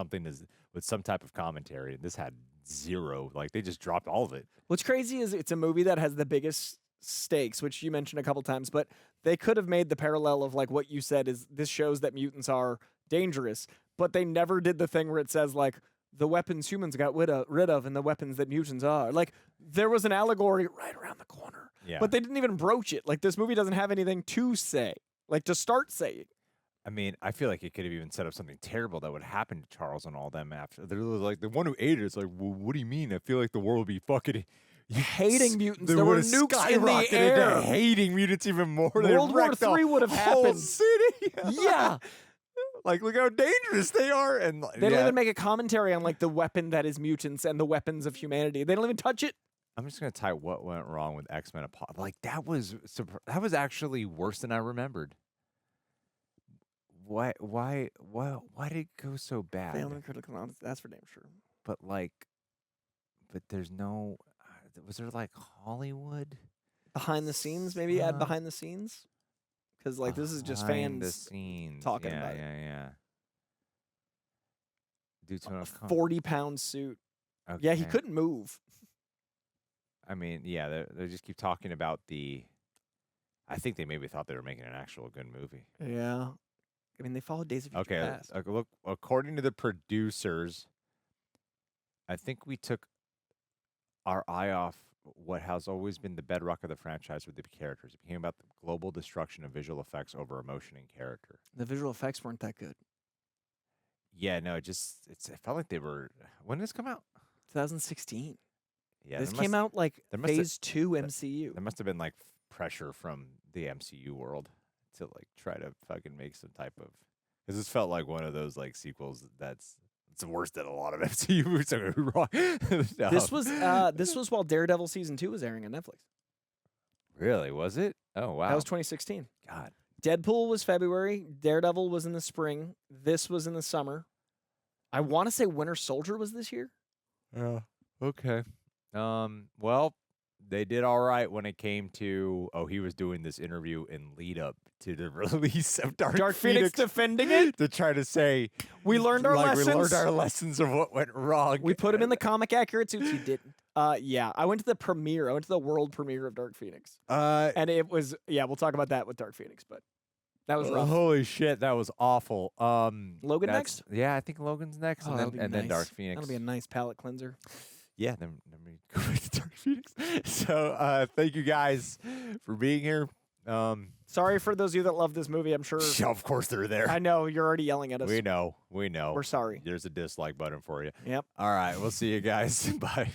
with some type of commentary. This had zero. Like they just dropped all of it. What's crazy is it's a movie that has the biggest stakes, which you mentioned a couple times, but they could have made the parallel of like what you said is this shows that mutants are dangerous, but they never did the thing where it says like the weapons humans got rid of and the weapons that mutants are. Like there was an allegory right around the corner, but they didn't even broach it. Like this movie doesn't have anything to say. Like to start saying. I mean, I feel like it could have even set up something terrible that would happen to Charles and all them after. They're like the one who ate it is like, well, what do you mean? I feel like the world would be fucking hating mutants. There were nukes in the air. Hating mutants even more. World War III would have happened. City. Yeah. Like look how dangerous they are, and they don't even make a commentary on like the weapon that is mutants and the weapons of humanity. They don't even touch it. I'm just gonna type what went wrong with X-Men. Like that was actually worse than I remembered. Why did it go so bad? Family critical, that's for damn sure. But there's no. Was there like Hollywood behind the scenes? Maybe add behind the scenes, because like this is just fans talking about it. Yeah. Due to a 40-pound suit. Okay. Yeah, he couldn't move. I mean, yeah, they just keep talking about the. I think they maybe thought they were making an actual good movie. Yeah, I mean they followed Days of Future Past. Okay, look. According to the producers, I think we took our eye off what has always been the bedrock of the franchise with the characters. It became about the global destruction of visual effects over emotion and character. The visual effects weren't that good. Yeah, no, it felt like they were. When did this come out? 2016. Yeah, this came out like phase 2 MCU. There must have been like pressure from the MCU world to like try to fucking make some type of, because this felt like one of those like sequels it's worse than a lot of MCU movies. No. This was while Daredevil season 2 was airing on Netflix. Really? Was it? Oh wow. That was 2016. God. Deadpool was February. Daredevil was in the spring. This was in the summer. I want to say Winter Soldier was this year. Yeah. Okay. Well, they did all right when it came to he was doing this interview in lead up to the release of Dark Phoenix defending it to try to say we learned our lessons. We learned our lessons of what went wrong. We put him in the comic accurate suits. He didn't. Yeah, I went to the premiere. I went to the world premiere of Dark Phoenix. And it was we'll talk about that with Dark Phoenix, but that was rough. Holy shit, that was awful. Logan next? Yeah, I think Logan's next, and then Dark Phoenix. That'll be a nice palate cleanser. Yeah, then we go back to Dark Phoenix. So thank you guys for being here. Sorry for those of you that love this movie. I'm sure. Yeah, of course they're there. I know you're already yelling at us. We know. We're sorry. There's a dislike button for you. Yep. All right, we'll see you guys. Bye.